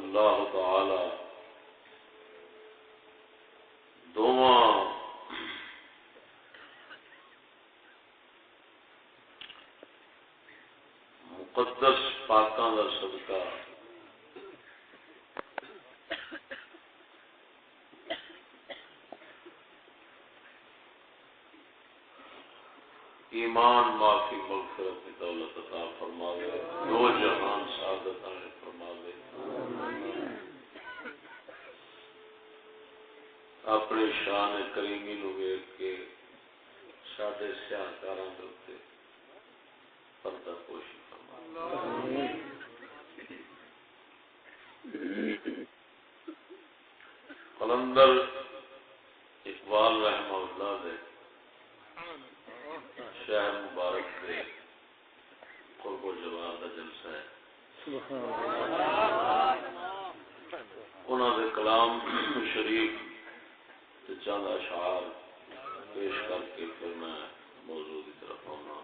اللہ تعالی دونوں مقدس پاکاں دا صدقہ ایمان معافی مغفرت کی دولت عطا فرماوے، دو جہان سعادت عطا فرماوے، اپنی شان کریمی نو ویکھ کے ساڈے سیاہکاراں دے اوتے پردہ پوشی فرماوے۔ قلندر اقبال رحمہ اللہ دے شہر مبارک سے قرب و جوار کا جلسہ ہے، انہوں نے کلام شریف چند اشعار پیش کر کے پھر میں موضوع کی طرف آنا۔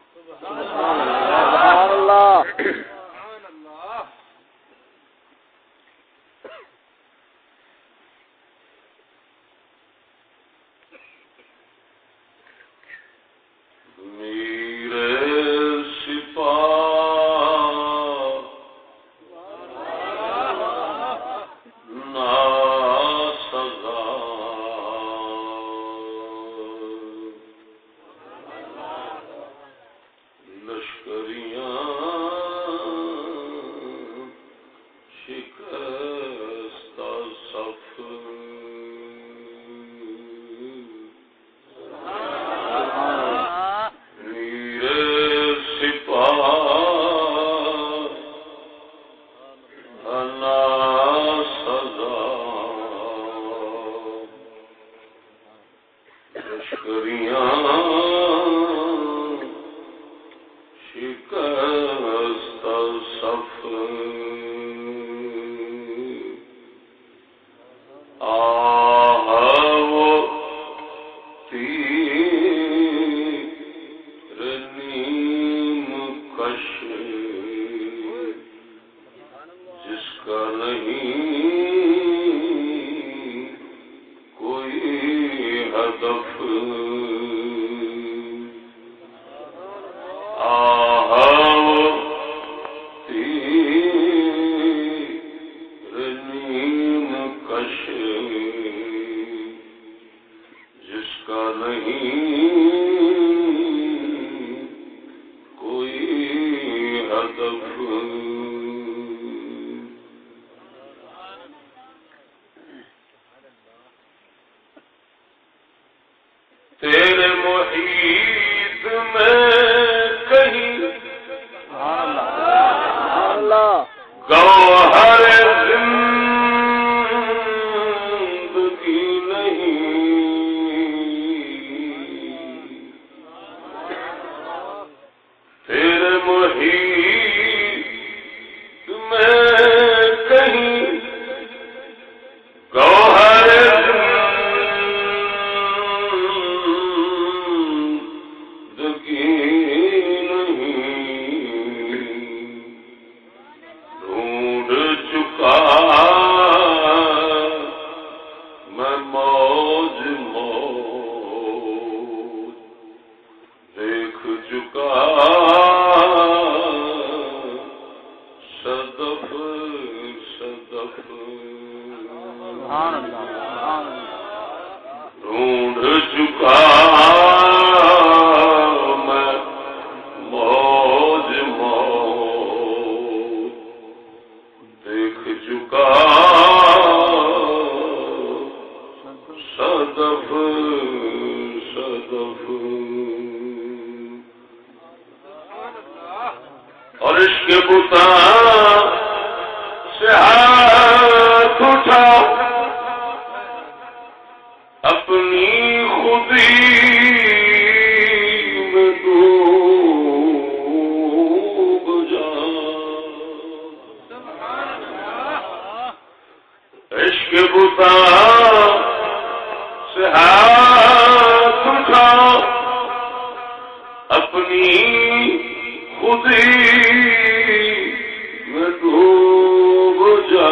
میں ڈوب جا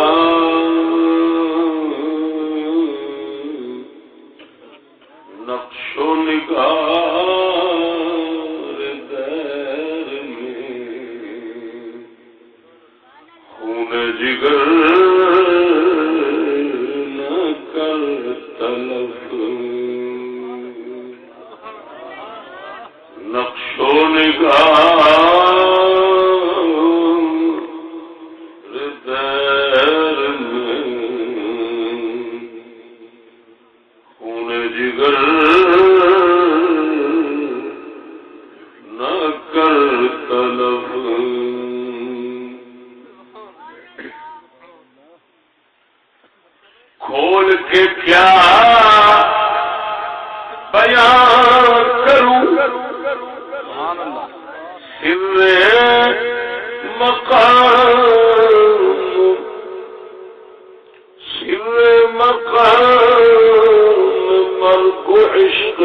خون جگر نہ کر تلف نقش و نگار دیر میں خون جگر نہ کر تلف کھول کے کیا بیان کروں سر مقام مرگ عشق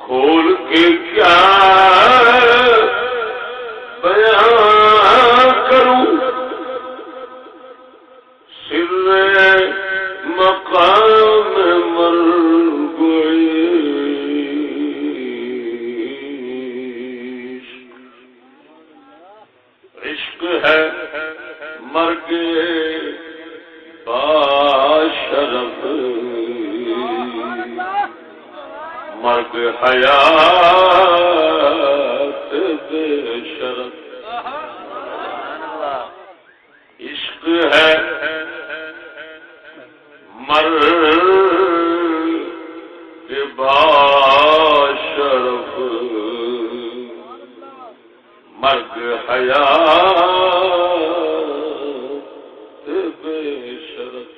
کھول کے کیا بیان کروں سر مقام مرگ عشق ہے مرگ باشرف مرگ حیات بے شرف عشق ہے مرگ باشرف مرگ حیات بے شرف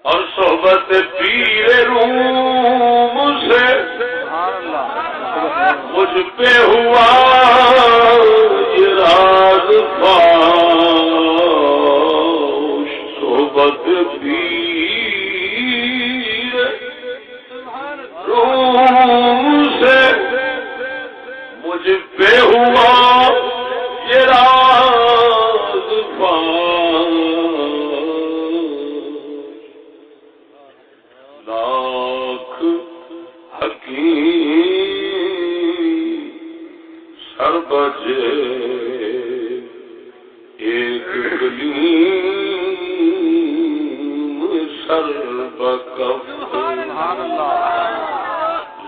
اور صحبت پیر روم سے مجھ پہ ہوا یہ راز فاش صحبت پیر روم سے مجھ پہ ہوا یہ راز فاش لاکھ حکیم سر بجے ایک کلیم سر بکف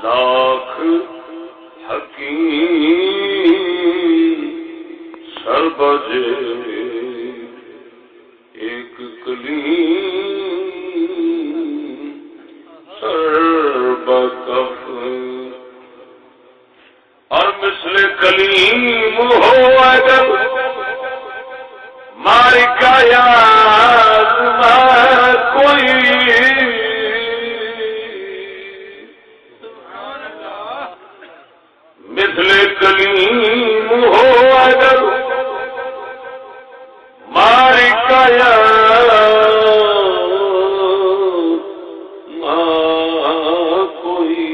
لاکھ حکیم سر بجے ایک کلیم سر بکف اور مثل کلیم ہو اگر ماری کا یاد میں کوئی مثل کلیم ہو اگر ماری کا یاد کوئی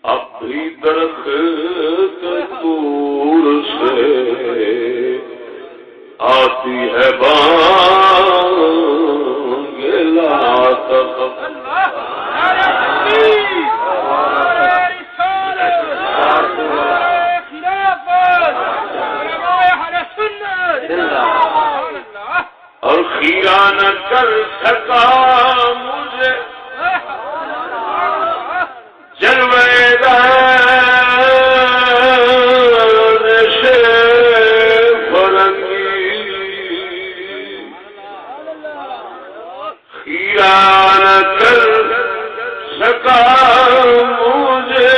اب بھی درخت دور سے آتی ہے بانگ لا تخف اور خیرہ نہ کر سکا مجھے جلوے دار سے فرنگی خیرہ نہ کر سکا مجھے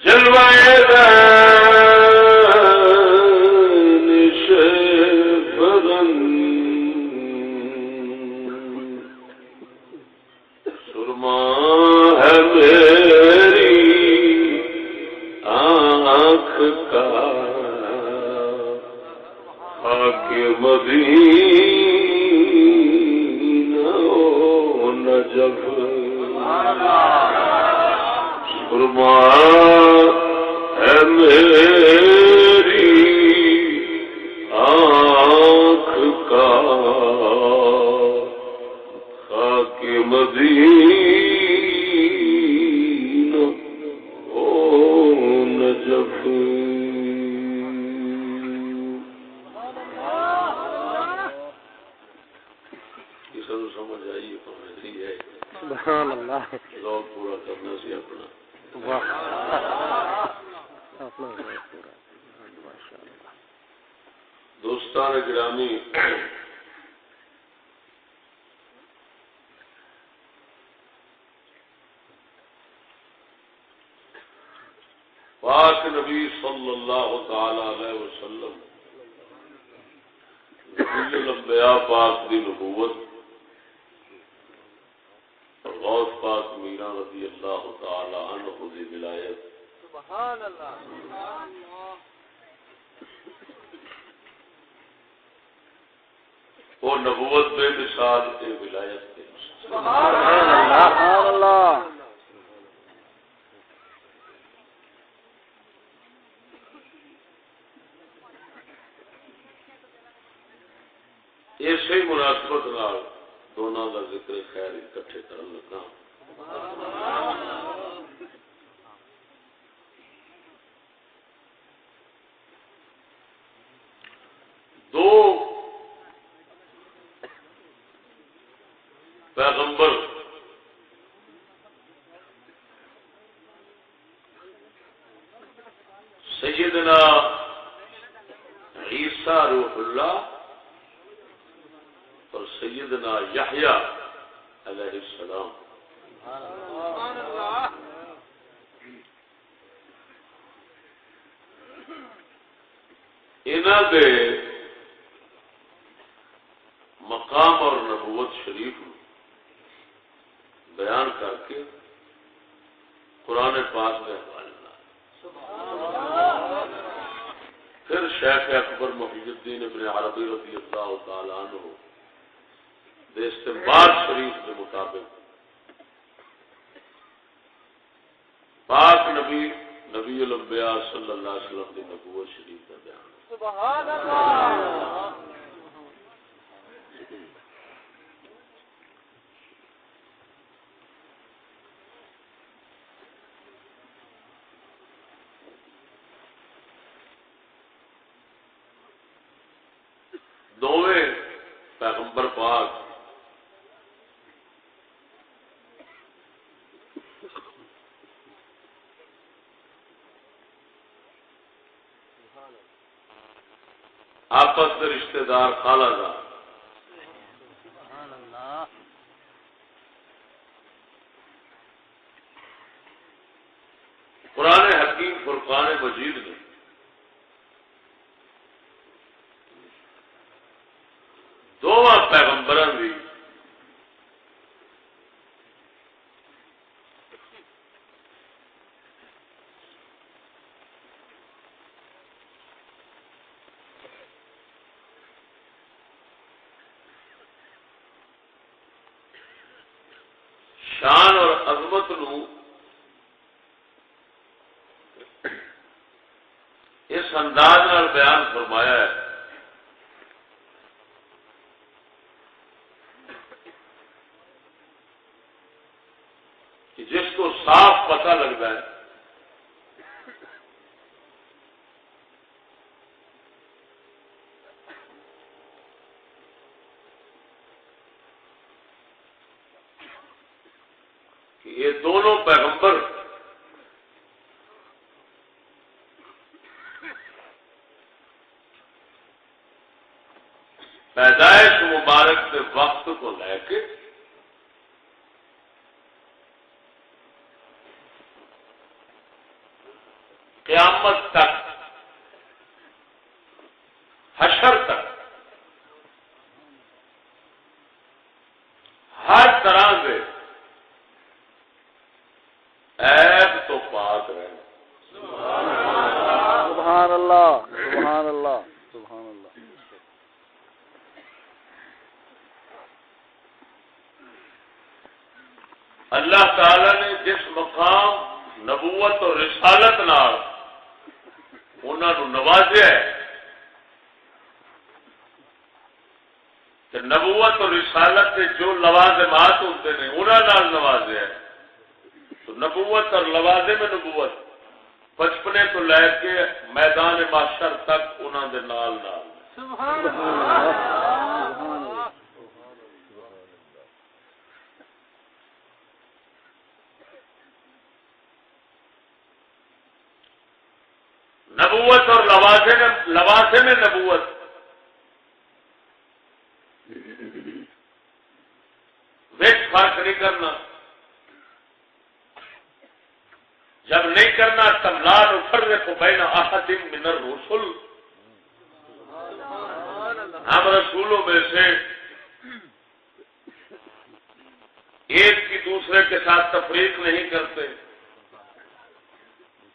جلوے دار مدینہ نجف سرما ہے میری آنکھ کا مدین او نجف کسی کو سمجھ آئیے نہیں ہے سبحان اللہ لوگ پورا کرنا سی اپنا دوستان گرامی پاک نبی صلی اللہ تعالی علیہ وسلم نبی الانبیاء پاک دی نبوت اور غوث پاک میرا رضی اللہ تعالی عنہ دی ولایت سبحان اللہ وہ نبوت بے مثال کے ولایت کے سبحان اللہ اسی مناسبت نال دونوں کا ذکر خیر اکٹھے کرن لگا دو پیغمبر سیدنا عیسیٰ روح اللہ اور سیدنا یحییٰ علیہ السلام انہاں دے مقام اور نبوت شریف بیان کر کے قرآن پاک میں حوالے پھر شیخ اکبر محی الدین ابن عربی رضی اللہ تعالی عنہ استنباط شریف کے مطابق پاک نبی الانبیاء صلی اللہ علیہ وسلم کی نبوت شریف کا بیان سبحان اللہ دوویں پیغمبر پاک آپس کے رشتہ دار خالہ دار قرآن حکیم فرقان مجید نے دونوں پیغمبروں کی شان اور عظمت نو اس انداز نال بیان فرمایا ہے کہ جس کو صاف پتہ لگتا ہے کہ یہ دونوں پیغمبر پیدائش مبارک کے وقت کو لے کے قیامت تک حشر تک ہر طرح سے عیب تو پاک رہے سبحان اللہ سبحان اللہ سبحان اللہ اللہ تعالی نے جس مقام نبوت اور رسالت نال انہوں نے نوازیا ہے نبوت اور رسالت کے جو لوازمات ہوتے ہیں انہوں نوازے ہیں. تو نبوت اور لوازم نبوت بچپنے تو لے کے میدان محشر تک انہوں دے نال نال. سبحان اللہ. نبوت اور لوازم نبوت ویچ فرق نہیں کرنا. جب نہیں کرنا تب لا نفرق بین احد من الرسل. ہم رسولوں میں سے ایک کی دوسرے کے ساتھ تفریق نہیں کرتے.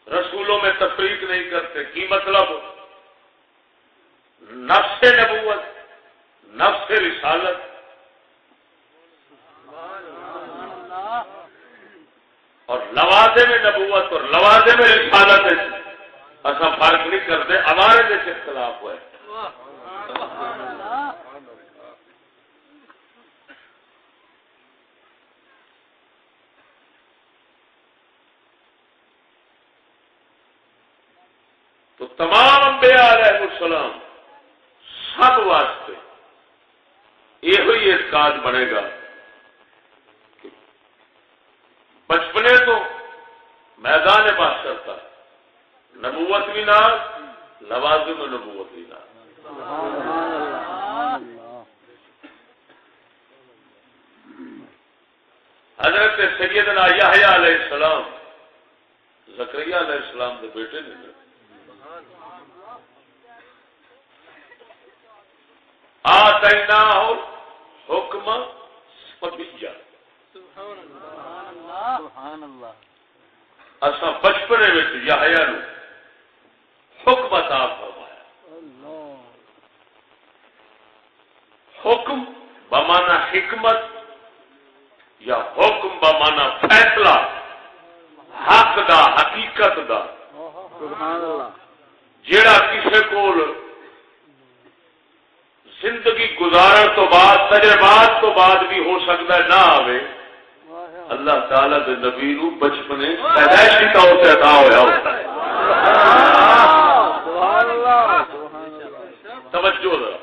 رسولوں میں تفریق نہیں کرتے. کی مطلب؟ نفس نبوت، نفس رسالت اور لوازم نبوت اور لوازم رسالت ایسا فرق نہیں کرتے. ہمارے جیسے اختلاف ہوا ہے. تو تمام انبیاء علیہ السلام سب واسطے یہ اعتقاد بنے گا کہ بچپنے تو میدان محشر تک نبوت بھی نہ لوازم نبوت بھی نہ. حضرت سیدنا یحییٰ علیہ السلام زکریا علیہ السلام کے بیٹے نے آتیناہ حکم صبیہ. سبحان اللہ. اسا بچپنے میں یحییٰ نو حکم عطا فرمایا. حکم بمانا حکمت یا حکم بمانا فیصلہ حق دا حقیقت دا. سبحان اللہ. جیڑا کسے کول زندگی گزارن تو بعد تجربات تو بعد بھی ہو سکتا ہے نہ آوے. اللہ تعالی دے نبی نو بچپنے پیدائشی طور سے عطا ہویا ہوتا ہے. توجہ ذرا.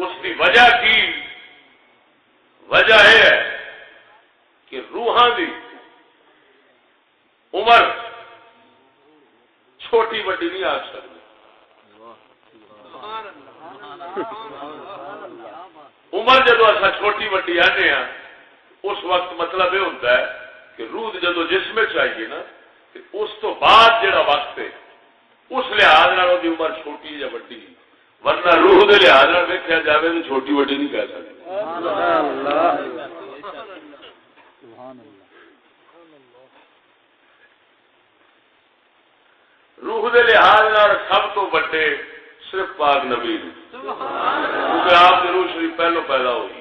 اس کی وجہ کی وجہ ہے کہ روحاں دی عمر چھوٹی وڈی نہیں آ سکتی. عمر جدو اصا چھوٹی وڈی آنے ہاں اس وقت مطلب یہ ہوتا ہے کہ روح جدو جسم چاہیے نا اس تو بعد جڑا وقت ہے اس لحاظ وہ عمر چھوٹی یا وڈی. ورنہ روح کے لحاظ دیکھا جائے تو چھوٹی وڈی نہیں کہہ سکتے. روح کے لحاظ سب تو بڑے صرف پاک نبی کیونکہ آپ کی روح شریف پہلو پیدا ہوئی.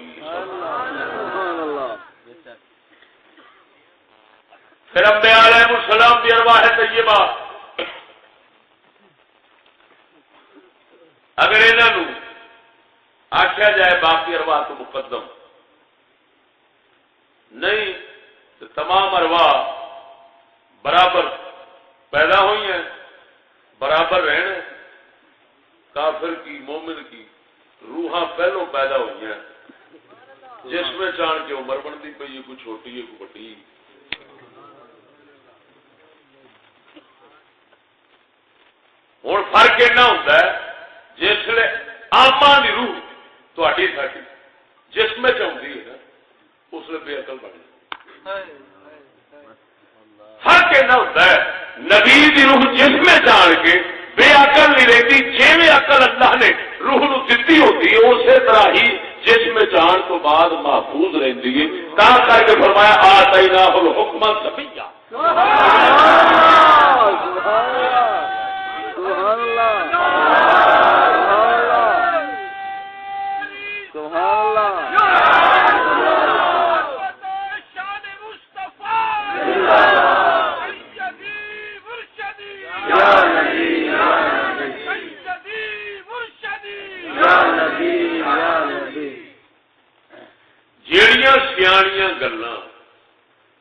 پھر انبیاء علیہ السلام کی ارواح طیبہ اگر انہوں آخیا جائے باقی ارواح تو مقدم نہیں تو تمام ارواح برابر پیدا ہوئی ہیں برابر رہنے. کافر کی مومن کی روحاں پہلو پیدا ہوئی ہیں جس میں جان کے عمر بنتی پی ہے کوئی چھوٹی ہے کوئی بڑی. ہوں فرق ایسا ہوتا ہے جسے آما کی روح تھی ساری جسم چاہتی ہے نا اس لیے بے عقل بن جاتی. فرق ایسا ہوتا ہے نبی کی روح جسم جان کے بے عقل نہیں رہتی. جی عقل اللہ نے روح نو دتی ہوتی ہے اسی طرح ہی جسم جان تو بعد محفوظ رہتی ہے. تا کر کے فرمایا آتیناہ الحکم صبیہ. جیڑیاں سیاڑیاں گلاں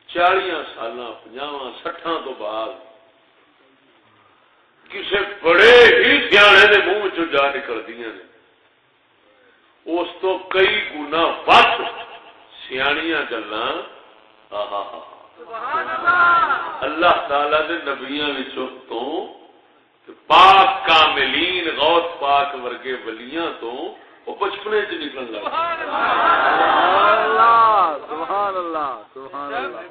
40 سالاں 50 60 تو بعد کسی بڑے ہی سیانے کے منہ چ جا نکلدیاں نے اس تو کئی گنا ود سیاڑیاں گلاں اللہ تعالی دے نبیاں وچوں تو پاک کاملین غوث پاک ورگے ولیاں تو وہ بچپنے چ نکلن لگ سبحان اللہ سبحان اللہ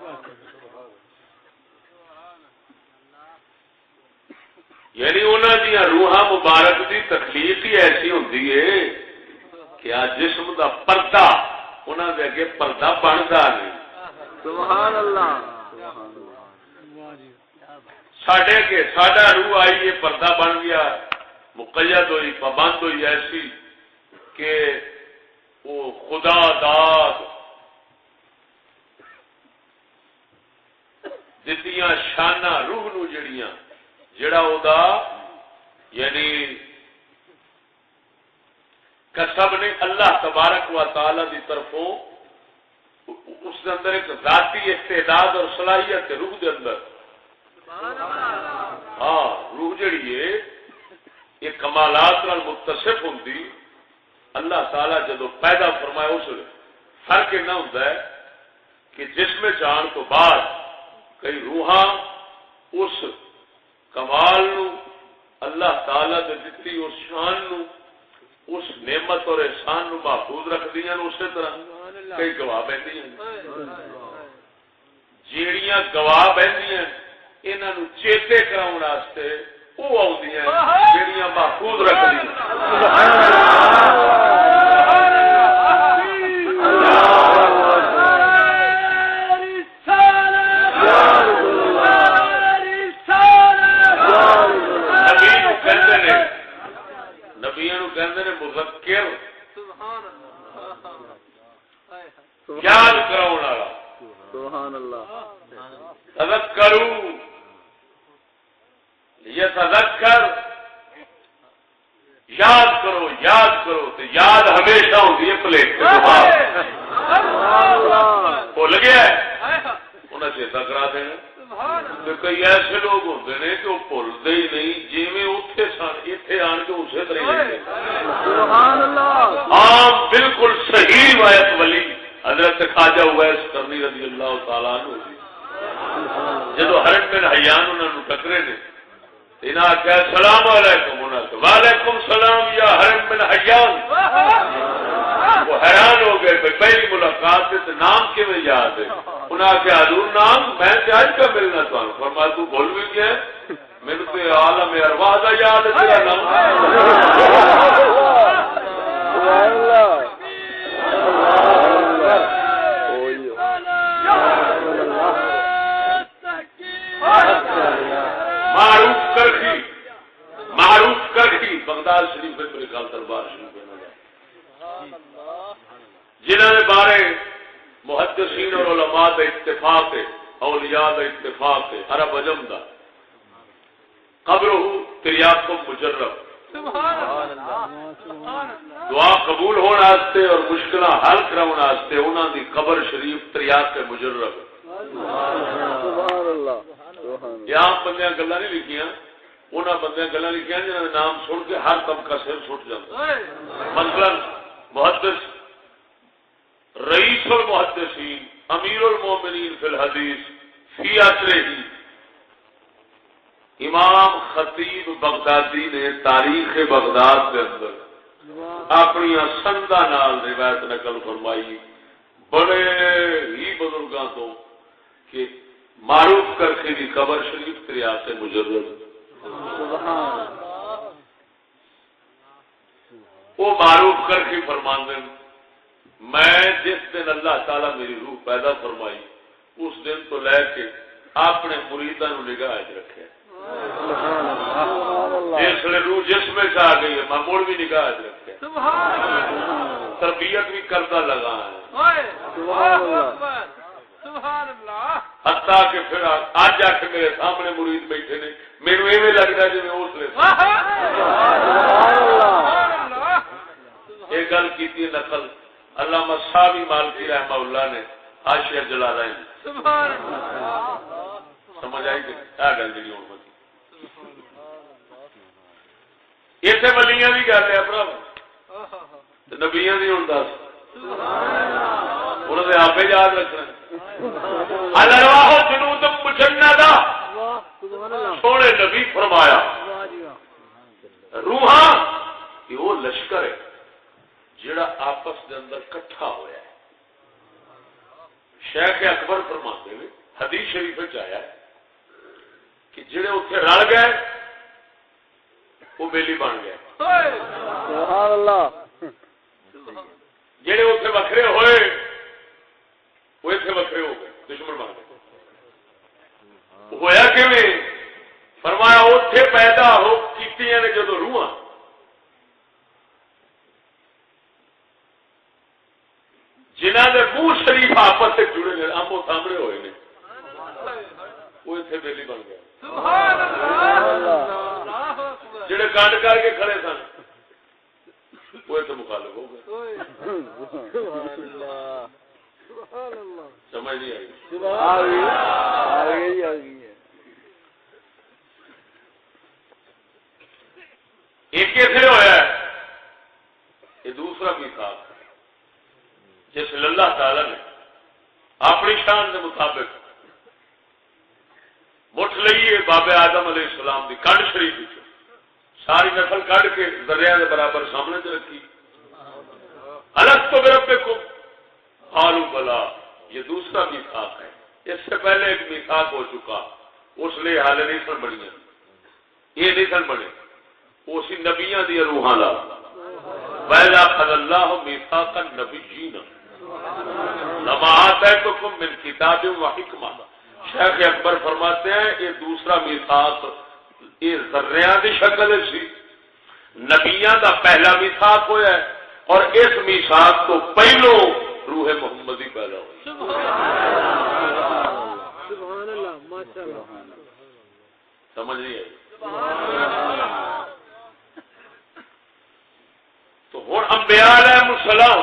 یعنی انہاں دی روحاں مبارک دی تخلیق ہی ایسی ہوندی ہے کہ آ جسم دا پردہ انہاں دے اگے پردہ بندا نہیں سبحان اللہ ساڈے کے ساڈا روح آئی یہ پردہ بن گیا مقید ہوئی پابند ہوئی ایسی کہ وہ خدا داد دتیاں شانہ روح نو جڑیاں جڑا او دا یعنی کسب نے اللہ تبارک و تعالی دی طرفوں اس کے اندر ایک ذاتی استعداد اور صلاحیت ہے روح دے اندر ہاں روح جڑی ہے یہ کمالات نال متصف ہوندی اللہ تعالی جدو پیدا فرمایا اس فرق نہ ہوتا ہے کہ جسم جان تو بعد کئی روحاں اس کمال نو اللہ تعالی دے دتی اس شان نو اس نعمت اور احسان نو محفوظ رکھدیاں اسی طرح کئی گواہ بہندیاں جیڑیاں گواہ بہندیاں انہاں نو چیتے کراون واسطے وہ آؤندیاں جیڑیاں محفوظ رکھدیاں مذکر یاد کراؤن والا سبحان اللہ تذکروا یتذکر یاد کرو تو یاد ہمیشہ ہوتی ہے پلیٹ بھول گیا انہیں چیتا کرا دینا کئی ایسے لوگ ہوتے ہیں کہ وہ بھولتے ہی نہیں جی اتنے سن اتنے آن کے اسی طرح عام بالکل صحیح روایت ولی حضرت خواجہ اویس کرنی رضی اللہ تعالیٰ عنہ جب حرم بن حیان انہوں نے ٹکرے نے انہاں کہا السلام علیکم انہاں کہا وعلیکم السلام یا حرم بن حیان وہ حیران ہو گئے پہلی ملاقات سے نام کی میں یاد ہے انہاں کہا حضور نام میں آج کا ملنا چاہوں فرمایا تو بھول بھی گیا میرے تو عالم ارواح دا یاد ہے تیرا نام معروف کرخی بغداد شریف میں میرے خیال دربار شریف جنہوں نے بارے محدثین اور علماء کا اتفاق ہے اولیاء کا اتفاق ہے عرب عجم دا قبر تریاق مجرب دعا قبول ہونے اور مشکل حل کرنے انہوں دی قبر شریف تریاق مجرب یہاں بندیاں گلا نہیں لکھیاں انہاں بندیاں گلا لکھیاں جنہوں نے نام سن کے ہر طبقہ سر سٹ جاتا مثلا محدث رئیس المحدثین امیر المومنین فی الحدیث فی عصرہ امام خطیب بغدادی نے تاریخ بغداد کے اندر اپنی سندہ نال روایت نقل فرمائی بڑے ہی بزرگاں تو کہ معروف کرخی دی قبر شریف تریاق مجرد وہ معروف کرخی فرماندے میں جس دن اللہ تعالیٰ میری روح پیدا فرمائی اس دن تو لے کے اپنے مریداں نو نگاہ رکھے جس نے روح جسم سے آ گئی ہے میں مڑ بھی نگاہ رکھے تربیت بھی کرتا لگا ہے حتیٰ کہ پھر آج آ کے میرے سامنے مرید بیٹھے نے میرے ایویں لگتا جی میں اس لیے یہ گل کی نقل علامہ صاحبی مالکی رحمہ اللہ نے حاشیہ جلالین سبحان اللہ سمجھ آئی کہ کیا گل جی ہوں اسے ولیاں کی گل ہے بھرا نبیاں نہیں ہوں دس انہوں نے آپ یاد رکھنا الارواح جنود مجندہ سونے نبی فرمایا روحاں کہ وہ لشکر ہے جڑا آپس کے اندر کٹھا ہوا ہے. شیخ اکبر فرماتے ہیں حدیث شریف آیا ہے کہ جڑے اتنے رل گئے وہ بیلی بن گئے. سبحان اللہ. جڑے اتنے وکھرے ہوئے وہ اتنے وکھرے ہو گئے دشمن بن گئے. ہویا کیویں؟ فرمایا اتنے پیدا ہو کیتیاں نے جدو روحاں جنہ کے منہ شریف آپس سے جڑے نے آمو سامنے ہوئے نے وہ اتنے بیلی بن گئے. جڑے کانڈ کر کے کھڑے سن وہ اتنے مخالف ہو گئے. سمجھ نہیں آئی؟ ایک کیسے ہوا ہے یہ دوسرا میثاق جس اللہ تعالی نے اپنی شان کے مطابق مٹھ لئیے بابے آدم علیہ السلام کی کنڈ شریف ساری نسل کڈ کے دریا کے برابر سامنے چ رکھی. الستو بربکم قالوا بلا یہ دوسرا میثاق ہے. اس سے پہلے ایک میثاق ہو چکا اس لیے حال نہیں سن بنی یہ نہیں سن بنے اسی نبیاں دی روحاں لا وَإِذَا أَخَذَ اللَّهُ مِيثَاقَ النَّبِيِّينَ لَمَا آتَيْتُكُم مِّن كِتَابٍ وَحِكْمَةٍ. شیخ اکبر فرماتے ہیں یہ دوسرا میثاق یہ ذریاں دی شکل سی نبیاں دا پہلا میثاق ہویا ہے اور اس میثاق تو پہلو روح محمدی پیدا ہوئی. سبحان اللہ ماشاءاللہ. سمجھ نہیں آئی؟ تو ہوں انبیاء علیہ السلام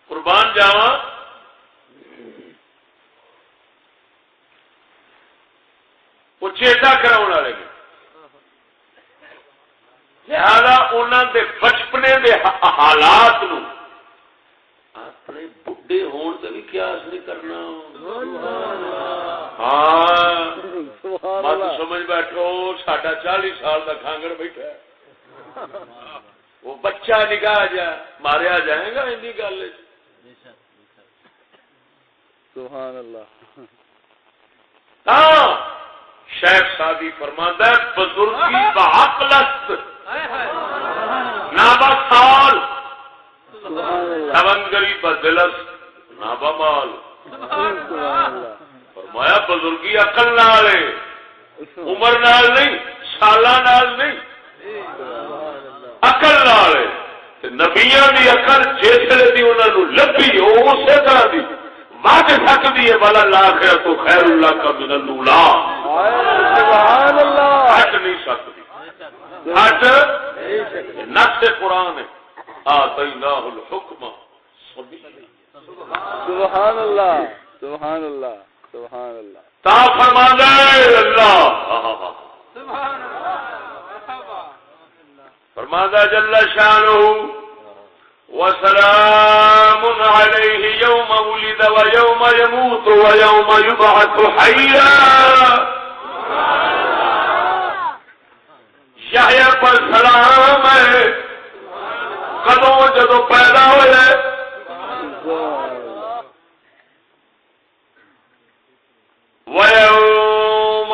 قربان جاواں وہ چیتا کراؤ والے نے لہذا انہوں دے بچپنے دے حالات نو اپنے بڈھے ہون تے بھی قیاس نہیں کرنا. ہاں مت سمجھ بیٹھو ساڈا 40 سال کا کھانگڑ بیٹھا ہے وہ بچہ نگاہ جا ماریا جائے گا اینی گل. سبحان اللہ. ہاں شیخ سعدی فرماتا ہے بزرگی بعقلت نابا سال سونگری بدلس نابا مال. فرمایا بزرگی عقل نال ہے عمر نال نہیں سالاں نال نہیں عقل نال ہے. نبیاں دی عقل جسے دی انہاں نو لبھی اسی طرح دی مانگ سکتی ہے بلا لاخرہ تو خیر اللہ کا من الاولا. سبحان اللہ. ہٹ نہیں سکتی ہٹ نص قرآن ہے آتیناہ الحکم سبحان اللہ. سبحان اللہ. سبحان اللہ. تا فرماتا ہے اللہ فرماتا جل شانہ وسلام علیہ یوم ولد ویوم یموت ویوم یبعث حیا. یحییٰ پر سلام ہے کدوں جدو پیدا ہوئے ویوم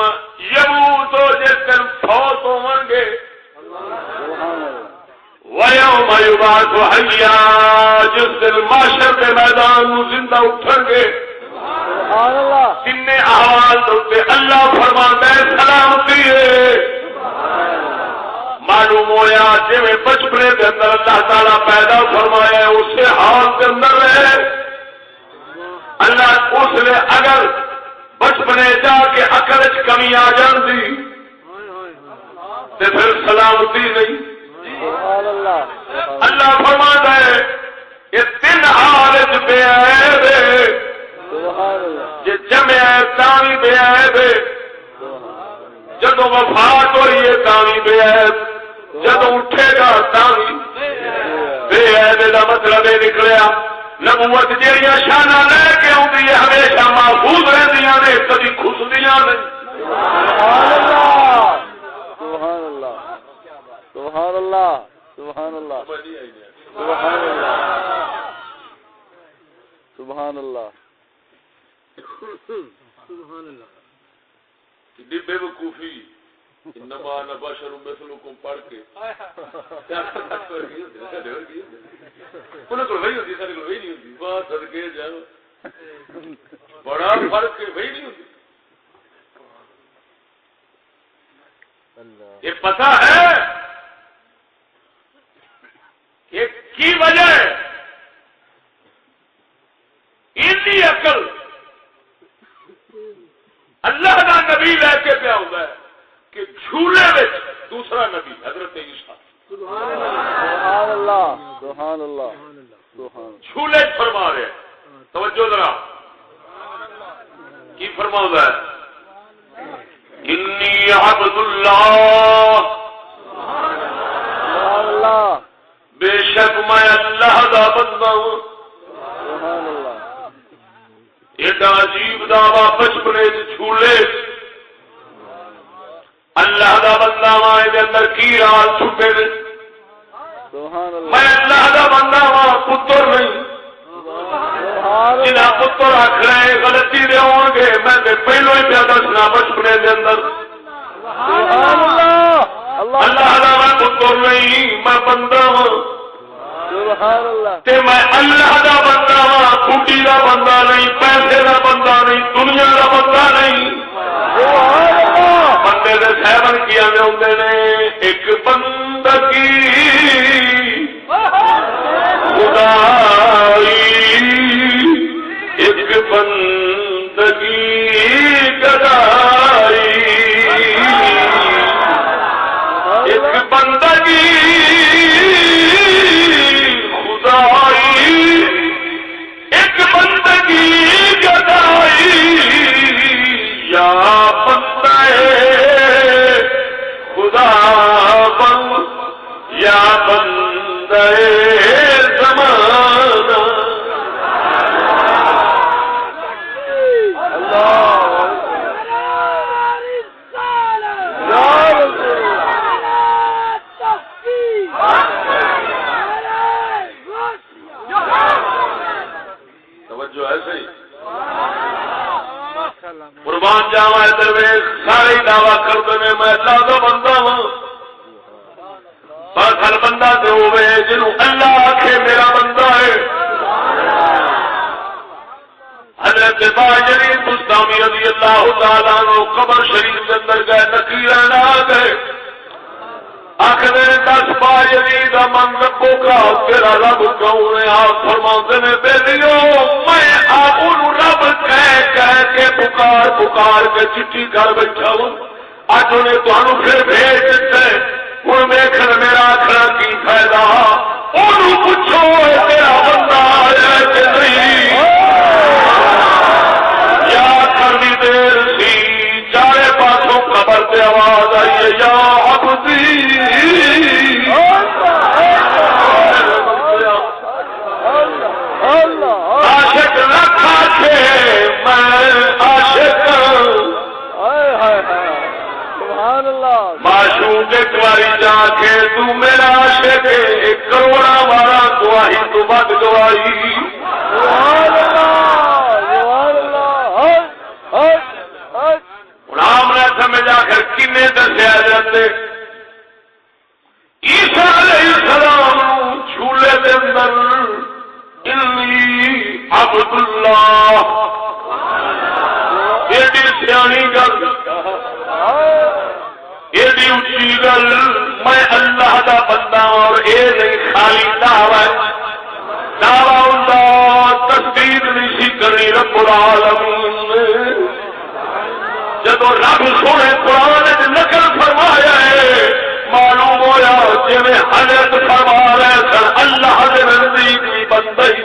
یموت جس دن فوت ہوں گے ویوم یبعث حیا جس دن معاشر کے میدان زندہ اٹھیں گے. تین احوال تے اللہ فرماتا ہے سلامتی ہے. معلوم ہوا جی بچپنے کے اندر اللہ تعالیٰ پیدا فرمایا ہے اسی حال کے اندر رہے. اللہ اس نے اگر بچپنے جا کے عقل کمی آ جاتی تو پھر سلامتی نہیں. سبحان اللہ اللہ فرماتا ہے یہ 3 حالت بے عیب ہے، سبحان اللہ جے جمع تاں بھی بے عیب ہے، جدوں وفات ہوئی ہے تاں بھی بے عیب، جدوں اٹھے گا تاں بھی بے عیب دا مطلب یہ نکلیا نبوت جہاں شانہ لے کے آتی ہے ہمیشہ محفوظ رہندیاں نے، کبھی خسدیاں نہیں۔ سبحان اللہ سبحان اللہ سبحان اللہ سبحان اللہ سبحان اللہ سبحان اللہ کتنی بے وقوفی انما انا بشر مثلکم پڑھ کے انہوں کو وہی ہوتی سارے کو وہی نہیں ہوتی بات صدقے جاؤ بڑا فرق ہے وہی نہیں ہوتی۔ یہ پتہ ہے کہ کی وجہ ہے اتنی عقل اللہ کا نبی لے کے پیا ہوتا ہے کہ جھولے میں دوسرا نبی حضرت عیسیٰ سبحان اللہ سبحان اللہ سبحان جھولے فرما رہے ہیں۔ توجہ ذرا کی فرما ہے انی عبد اللہ، سبحان اللہ بے شک میں اللہ دا بندہ ہوں۔ سبحان اللہ ایڈا عجیب دعوی بچپنے جھولے اللہ دا بندہ ہاں، یہ اندر کی راز چھپے نے؟ سبحان اللہ میں اللہ دا بندہ ہاں، پتر نہیں۔ جنہیں پتر آخ رہے غلطی دے ہون گے میں پہلو ہی پیا دسنا بچپنے دے اندر سبحان اللہ اللہ دا میں پتر نہیں، میں بندہ ہوں سبحان اللہ تے میں اللہ دا بندہ ہاں، بوٹی دا بندہ نہیں، پیسے دا بندہ نہیں، دنیا دا بندہ نہیں۔ سبحان اللہ بندے دے سیون کیا میں ہوندے نے ایک بندگی خدائی، ایک بندگی گدائی، ایک بندگی خدائی، ایک بندگی گدائی، یا بندہ خدا بن یا بندہ زمانہ۔ توجہ ہے صحیح؟ قربان جاوا درویش سارے دعوی کرتے ہیں میں اللہ کا بندہ ہوں، پر ہر بندہ تو ہوئے جنہوں اللہ آکھے میرا بندہ ہے۔ حضرت باجری بستامی رضی اللہ تعالیٰ عنہ قبر شریف کے اندر گئے، نکیران آ گئے، آخر 10 باجری دا من ربو کا تیرا رب کون ہے؟ آپ فرماتے ہیں بیلیو میں آپ رب کہہ کے پکار کے چٹھی کر بیٹھا ہوں، اج انہیں تمہیں پھر بھیج دیتا ہے، ہوں ویکھن میرا آخر کی فائدہ، انہوں پوچھو تیرا بندہ آیا کہ نہیں؟ یا کرنی دیر سی چارے پاسوں قبر سے آواز آئی ہے یا عبدی عاشق رکھا کے میں عاشق سبحان اللہ معشوق ایک باری جا کے تو میرا عاشق ایک کروڑا مارا گواہی تو بد گواہی۔ سبحان اللہ سبحان اللہ رام نے سمجھ آخر کنے دسیا جاتے عیسیٰ علیہ السلام جھولے دے اندر انی عبد اللہ، ایڈی سیانی گل، ایڈی اچھی گل، میں اللہ دا بندہ اور اے نہیں خالی دعوی اللہ تصدیق نہیں سی کرنی رب العالمین۔ جب رب سونے قرآن نقل فرمایا ہے معلوم ہوا جی میں حضرت فرما رہے سن اللہ دے نزدیک بھی بندہ ہی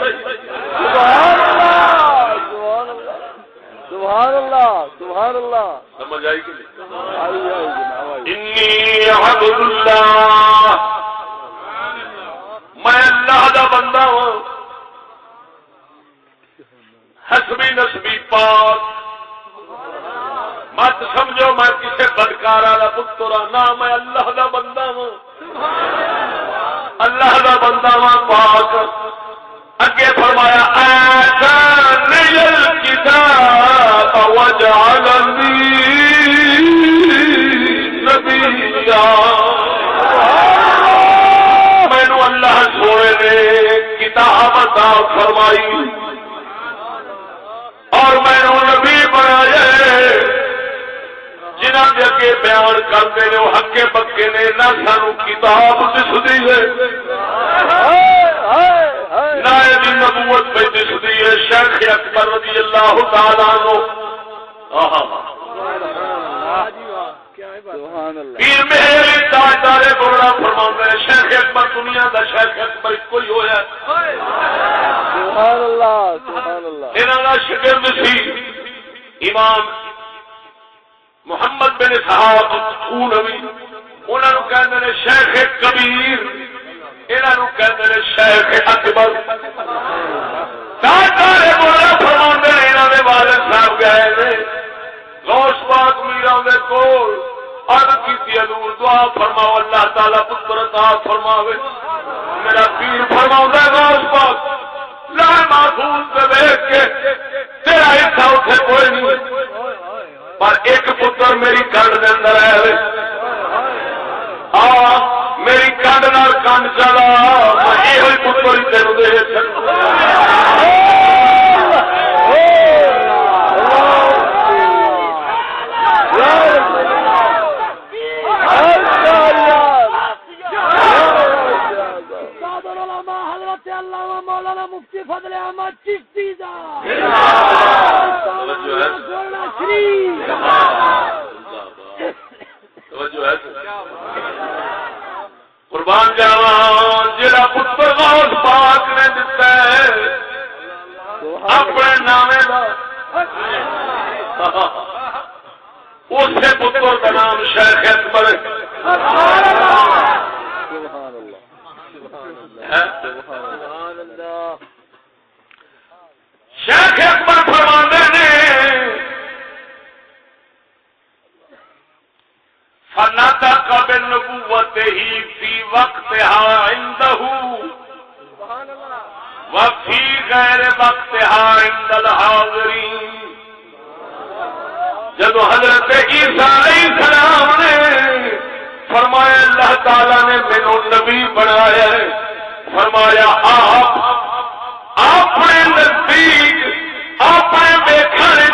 سبحان اللہ سبحان اللہ سمجھ آئی کہ نہیں انی عبد اللہ میں اللہ دا بندہ ہوں حسبی نسبی پاک مت سمجھو میں کسی بدکارا دا پتر ہاں نہ میں اللہ دا بندہ ہوں اللہ دا بندہ ہوں پاک اگے فرمایا آتانی الکتاب وجعلنی نبیا مینو اللہ سونے نے کتاب عطا فرمائی اور مینو نبی بنایا جنہاں دے اگے بیان کرتے ہیں وہ ہکے پکے نے نہ سانو کتاب دسدی ہے نہ نبوت پہ دسدی ہے شیخ اکبر رضی اللہ تعالیٰ عنہ پیر مہر تاجدار بوڑا فرماتا ہے شیخ اکبر دنیا دا شیخ اکبر کوئی ہویا سبحان اللہ سبحان اللہ انہاں دا شاگرد سی امام محمد بن اسحاق خونوی انہاں نوں کہندے نے شیخ کبیر انہاں نوں کہندے نے شیخ اکبر تاجدار بوڑا فرماتے ہیں انہاں دے والد صاحب گئے نے غوث پاک میرا دے کول عرض کی حضور دعا فرماؤ اللہ تعالی پتر عطا فرماوے میرا پیر فرماوندا ہے غوث پاک لا محفوظ تے دیکھ کے تیرا حصہ اٹھے کوئی نہیں پر ایک پتر میری کنڈ دے اندر ہے میری کنڈ نال کنڈ چلا میں یہ پتر ہی تینوں دے سکتا مولانا مفتی فضل احمد چشتی قربان جاواں جڑا پتر غوث پاک نے دتا ہے اپنے نامے دا اسے پتر کا نام شیخ اکبر سبحان اللہ شیخ اکبر فرماندے نے فنطق بنبوته في وقتها عنده وفي غير وقتها عند الحاضرين جب حضرت عیسیٰ علیہ السلام نے فرمایا اللہ تعالی نے مینوں نبی بنایا ہے فرمایا آپ اپنے نزدیک اپنے دیکھنے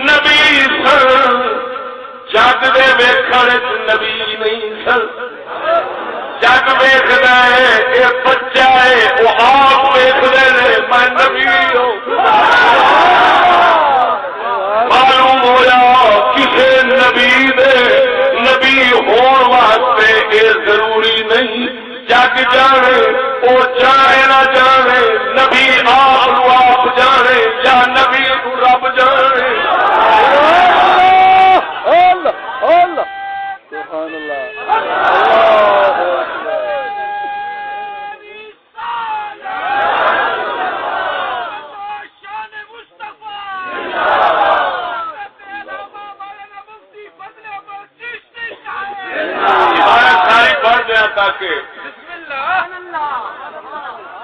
نبی سر جگ دے ویکھنے نبی نہیں سر جگ ویکھدا ہے یہ بچہ ہے وہ آپ ویکھدے نے میں نبی ہوں معلوم ہویا کسی نبی دے نبی ہون واسطے یہ ضروری نہیں جگ جانے وہ جانے نہ جانے نبی آپ جانے یا نبی رب جانے سبحان اللہ ساری پڑھ دیا تاکہ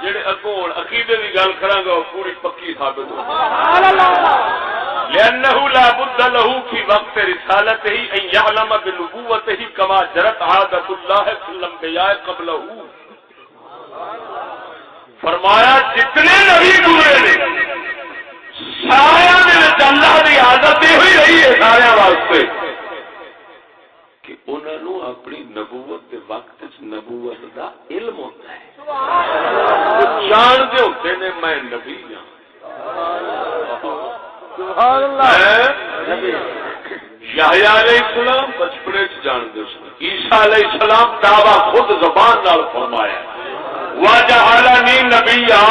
جڑے اگوں عقیدے کی گل کراں گا پوری پکی ثابت ہو لأنه لا بد له في وقت رسالته ان يعلم بنبوته كما جرت عادة الله في الانبياء قبله فرمایا جتنے نبی گزرے نے سارے دے اللہ دی عادت یہ ہوئی رہی ہے سارے واسطے کہ انہوں نے اپنی نبوت کے وقت نبوت کا علم ہوتا ہے جانتے ہوتے نے میں نبی ہوں سبحان اللہ یحییٰ علیہ السلام بچپنے جانتے سن، عیسیٰ علیہ السلام دعویٰ خود زبان نال فرمایا وَجَعَلَنِي نَبِيًّا،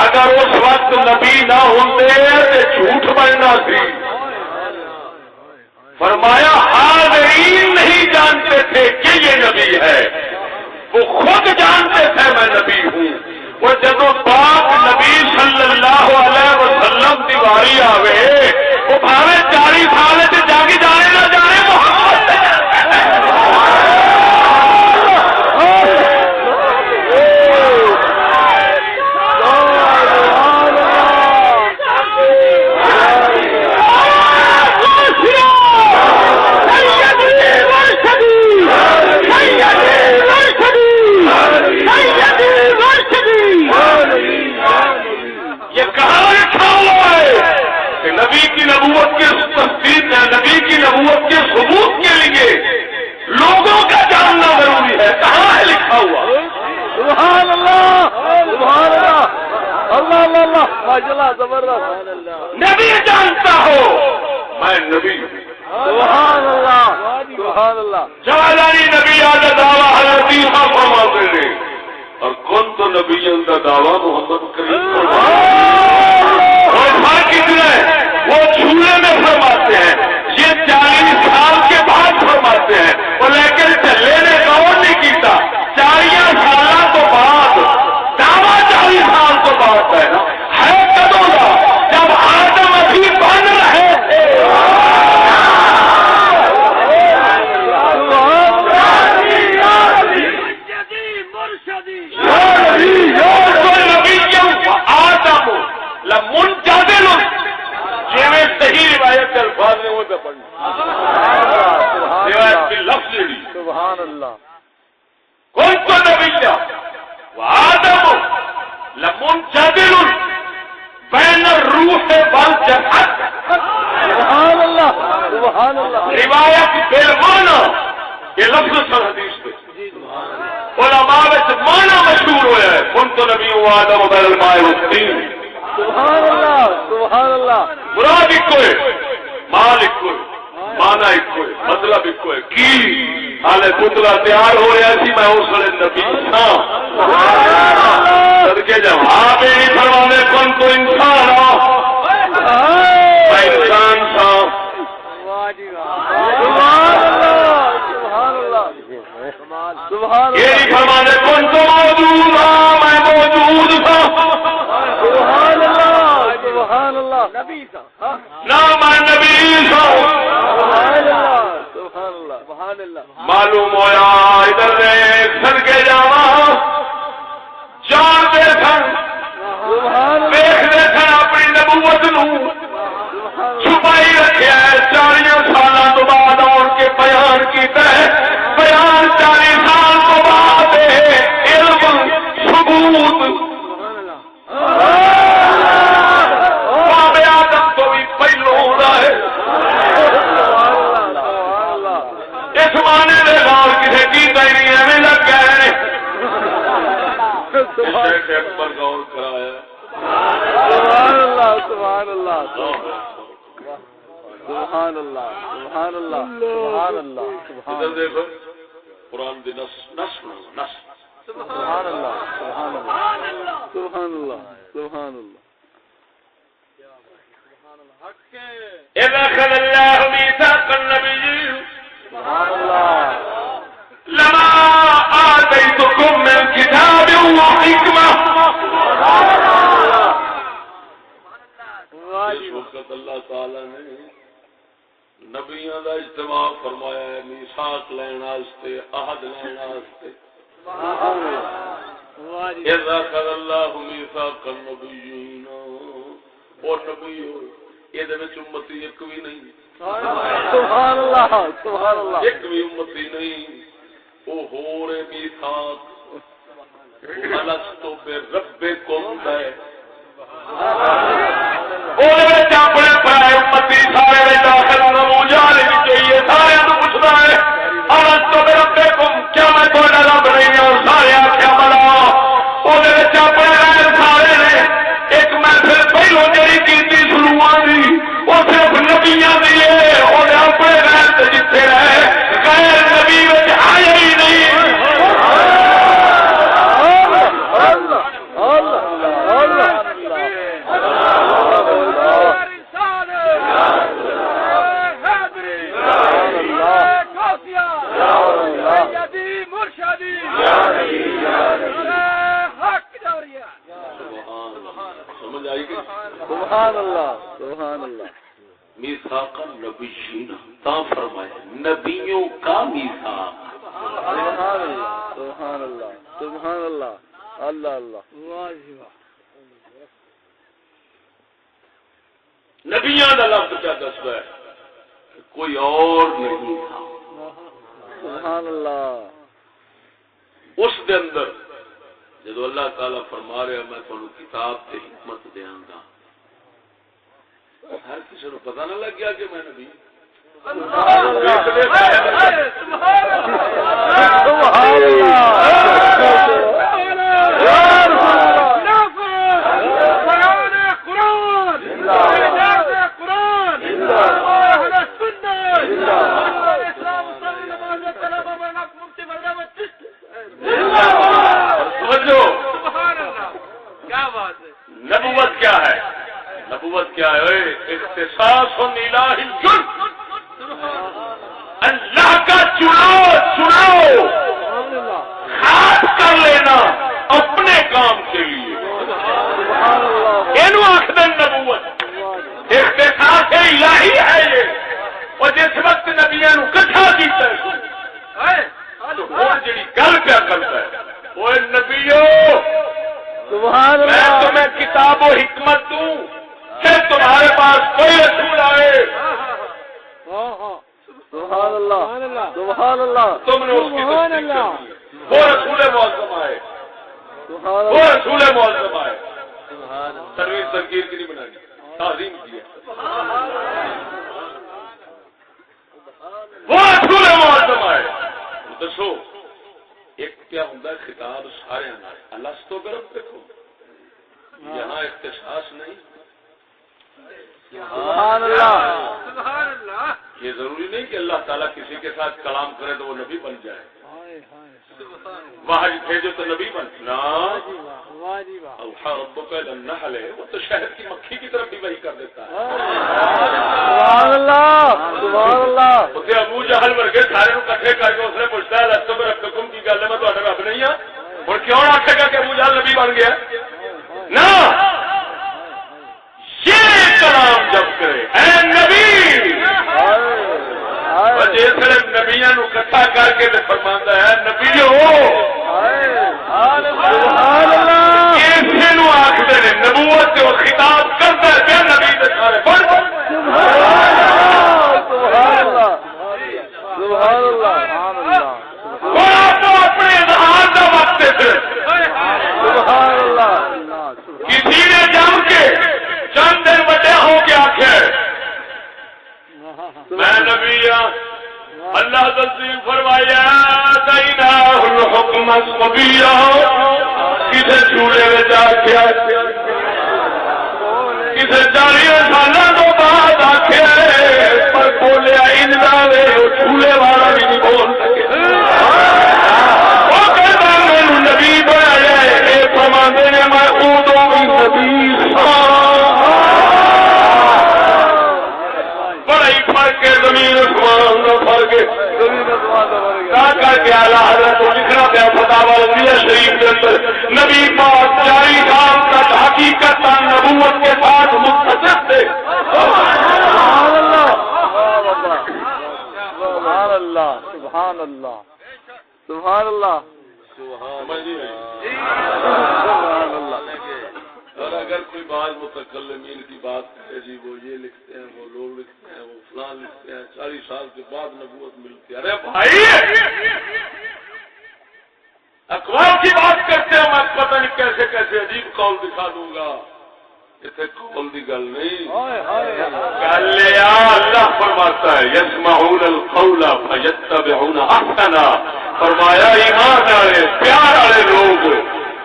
اگر اس وقت نبی نہ ہوتے تو جھوٹ بننا سی۔ فرمایا حاضرین نہیں جانتے تھے کہ یہ نبی ہے، وہ خود جانتے تھے میں نبی ہوں۔ وہ جب پاک نبی صلی اللہ علیہ وسلم کی واری آوے، وہ بھاوے 40 سال جاگی جانے نہ جانے محمد نبی کی نبوت کے تصدیق ہے، نبی کی نبوت کے ثبوت کے لیے لوگوں کا جاننا ضروری ہے۔ کہاں ہے لکھا ہوا؟ سبحان اللہ، سبحان اللہ، اللہ اللہ اللہ، ماشاءاللہ، زبردست۔ نبی جانتا ہو میں نبی ہوں۔ سبحان اللہ، سبحان اللہ۔ جعلنی نبی کا دعویٰ حضرت عیسیٰ فرماتے ہیں، اور کون تو نبی کا دعویٰ محمد کریم اور فرق اتنا ہے وہ جھولے میں فرماتے ہیں، یہ 40 سال کے بعد فرماتے ہیں، اور لیکن چلے نے غور نہیں کیتا 40 سال تو بعد دعویٰ 40 سال تو بعد ہے نا، ہے کدوں کا جب آدم ابھی بن رہے تھے۔ صحیح روایت کے الفاظ نے وہ پہ پڑھنا روایت کی لفظ لی سبحان اللہ۔ کون تو نبی وآدم لمنجدل بین الروح والجسد۔ سبحان اللہ، سبحان اللہ۔ روایت بالمعنی یہ لفظ سر حدیث پہ علماء میں معنی مشہور ہوا ہے کون تو نبی وآدم بین الماء والطین۔ سبحان اللہ، سبحان اللہ۔ مراد ایک ہے، مال ایک ہے، مانا ایک ہے، مطلب ایک ہے کی حالے پتلا تیار ہو رہا سی میں اس وقت نبی تھا صدقے جواب نہیں فرمانے کون تو انسان میں انسان تھا۔ سبحان اللہ، سبحان اللہ، سبحان یہ نہیں فرمانے کون تو موجود تھا میں موجود تھا۔ سبحان اللہ، سبحان اللہ، نبی صاحب، نام نبی صاحب۔ سبحان اللہ، سبحان اللہ، سبحان اللہ۔ معلوم ہویا ادھر نے صدقے جاوا جان دے سن دیکھتے سن اپنی نبوت نو چھپائی رکھیا ہے 40 سال تو بعد آن کے بیان کیتا ہے، بیان 40 سال تو بعد علم ثبوت تو بھی پہلو ہوتا ہے۔ اس معنی کے بعد کسی کی نہیں ایویں لگ گئے پر غور کرایا۔ سبحان اللہ، سبحان اللہ، سبحان اللہ، سبحان اللہ، سبحان اللہ، ادھر دیکھو قرآن دی نس نس نس سبحان اللہ، سبحان اللہ، سبحان اللہ، سبحان اللہ۔ إذا أخذ الله ميثاق النبي سبحان الله لما آتيتكم من كتاب وحكمة۔ اس وقت اللہ تعالی نے نبیوں کا اجتماع فرمایا ہے میثاق لینا واسطے، عہد لینا واسطے۔ إذا أخذ الله ميثاق النبيين اور نبی یہ امتی ایک بھی نہیں، سبحان اللہ، سبحان اللہ، ایک بھی امتی نہیں۔ وہ ہو رہے میثاق الستو بربکم ہے، اپنے پرائے امتی سارے داخل نمو جانے بھی چاہیے، سارے تو پوچھتا ہے الستو بربکم، کیا میں تھوڑا رب نہیں ہوں؟ سارے آخیا بڑا وہ اپنے غیر سارے نے ایک محفل پہلو جی کی شروعات وہ صرف نبیاں دی ہے، وہ سمجھ آئی کہ سبحان اللہ سبحان اللہ. میثاق النبیین تا فرمایا نبیوں کا میثاق. سبحان اللہ سبحان اللہ سبحان اللہ اللہ اللہ. نبیاں دا لفظ کیا دستا ہے کوئی اور نہیں تھا. سبحان اللہ. اس دے اندر جدو اللہ تعالی فرما رہا میں تمہیں کتاب تے حکمت دیاں گا ہر کسی کو پتہ نہ لگ گیا کہ میں نبی. سبحان اللہ نبوت کیا ہے؟ نبوت کیا ہے؟ اختصاص الہی اللہ کا چناؤ خاص کر لینا اپنے کام کے لیے. آخر نبوت اختصاص الہی ہے یہ. اور جس وقت نبیاں کٹھا کیتا ہے جی گل کیا کرتا ہے وہ نبیو سبحان میں اللہ. تمہیں کتاب و حکمت دوں پھر تمہارے پاس کوئی رسول آئے سبحان اللہ سبحان اللہ تم نے اس کی تصدیق کرنی ہے. وہ رسول معظم آئے سبحان وہ اللہ رسول معظم آئے. تنویر تنقیر کی نہیں بنانی تعظیم کی ہے. وہ رسول معظم آئے. دسو ایک کیا ہوں خطاب سارے اللہ تو گرم دیکھو یہاں اختصاص نہیں. سبحان اللہ. یہ ضروری نہیں کہ اللہ تعالیٰ کسی کے ساتھ کلام کرے تو وہ نبی بن جائے. وہاں بھیجو تو نبی بن نا. النحل ہے وہ تو شہد کی مکھی کی طرف بھی وہی کر دیتا ہے. سبحان اللہ سبحان اللہ. اسے ابو جہل ورگے سارے کٹھے کر کے اس نے پوچھتا ہے لستو میں ربکم کی گل ہے میں تہاڈا رب نہیں ہاں. اور کیوں آکھے گا کہ ابو جہل نبی بن گیا نا. یہ کلام جب کرے اے نبی جس نبیاں کٹھا کر کے فرماندا ہے نبیو سبحان اللہ. کسی نو آخر نبوت سے وہ خطاب کرتا ہے پھر نبی دے سارے پڑھ سبحان اللہ سبحان اللہ اور آپ اپنے اظہار کا وقت سبحان اللہ. کسی نے جم کے چند دن بڑے ہو کے آخر میں نبی ہوں اللہ تصدیق فرمایا دینا الحکم صبیا کسی چوڑے میں جا کے کسی 40 سالوں تو بعد آخر پر بولیا انجا وے چولہے والا بھی نہیں بول سکے. وہ کہتا میرے نبی بنایا یہ فرماندے نے میں ادو بھی نبی بڑا ہی فرق ہے زمین آسمان کا فرق ہے. کر کے اعلیٰ حضرت کو لکھنا پیا فتاوی رضویہ شریف کے اندر نبی پاک 40 سال تک حقیقت نبوت کے ساتھ متصف تھے. سبحان اللہ سبحان اللہ سبحان اللہ سبحان اللہ سبحان اللہ. اور اگر کوئی بعض متکلمین کی بات کرے جی وہ یہ لکھتے ہیں وہ لوگ لکھتے ہیں وہ فلان لکھتے ہیں 40 سال کے بعد نبوت ملتی ہے. ارے بھائی اقوال کی بات کرتے ہیں میں پتہ نہیں کیسے کیسے عجیب قول دکھا دوں گا. اتنے قول دی گل نہیں گل اللہ فرماتا ہے یسمعون القول فیتبعون احسنا. فرمایا ایمان والے پیار والے لوگ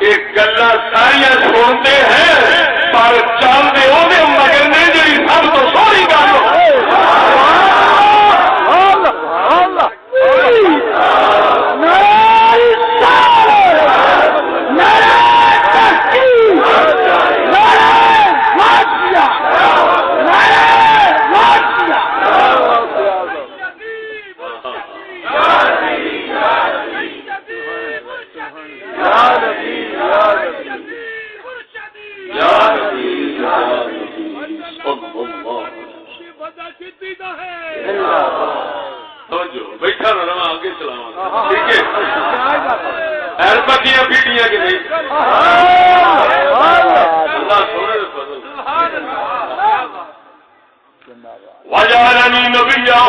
ایک گلا ساریا سنتے ہیں پر چلتے وہ مگر نہیں جی سب تو سوری گل یا نبی یا نبی یا نبی یا نبی بیٹھا رہنا آگے چلاؤں ٹھیک ہے پکیاں پیٹیاں کہ نہیں اللہ سونے فضل وجعلنی نبیا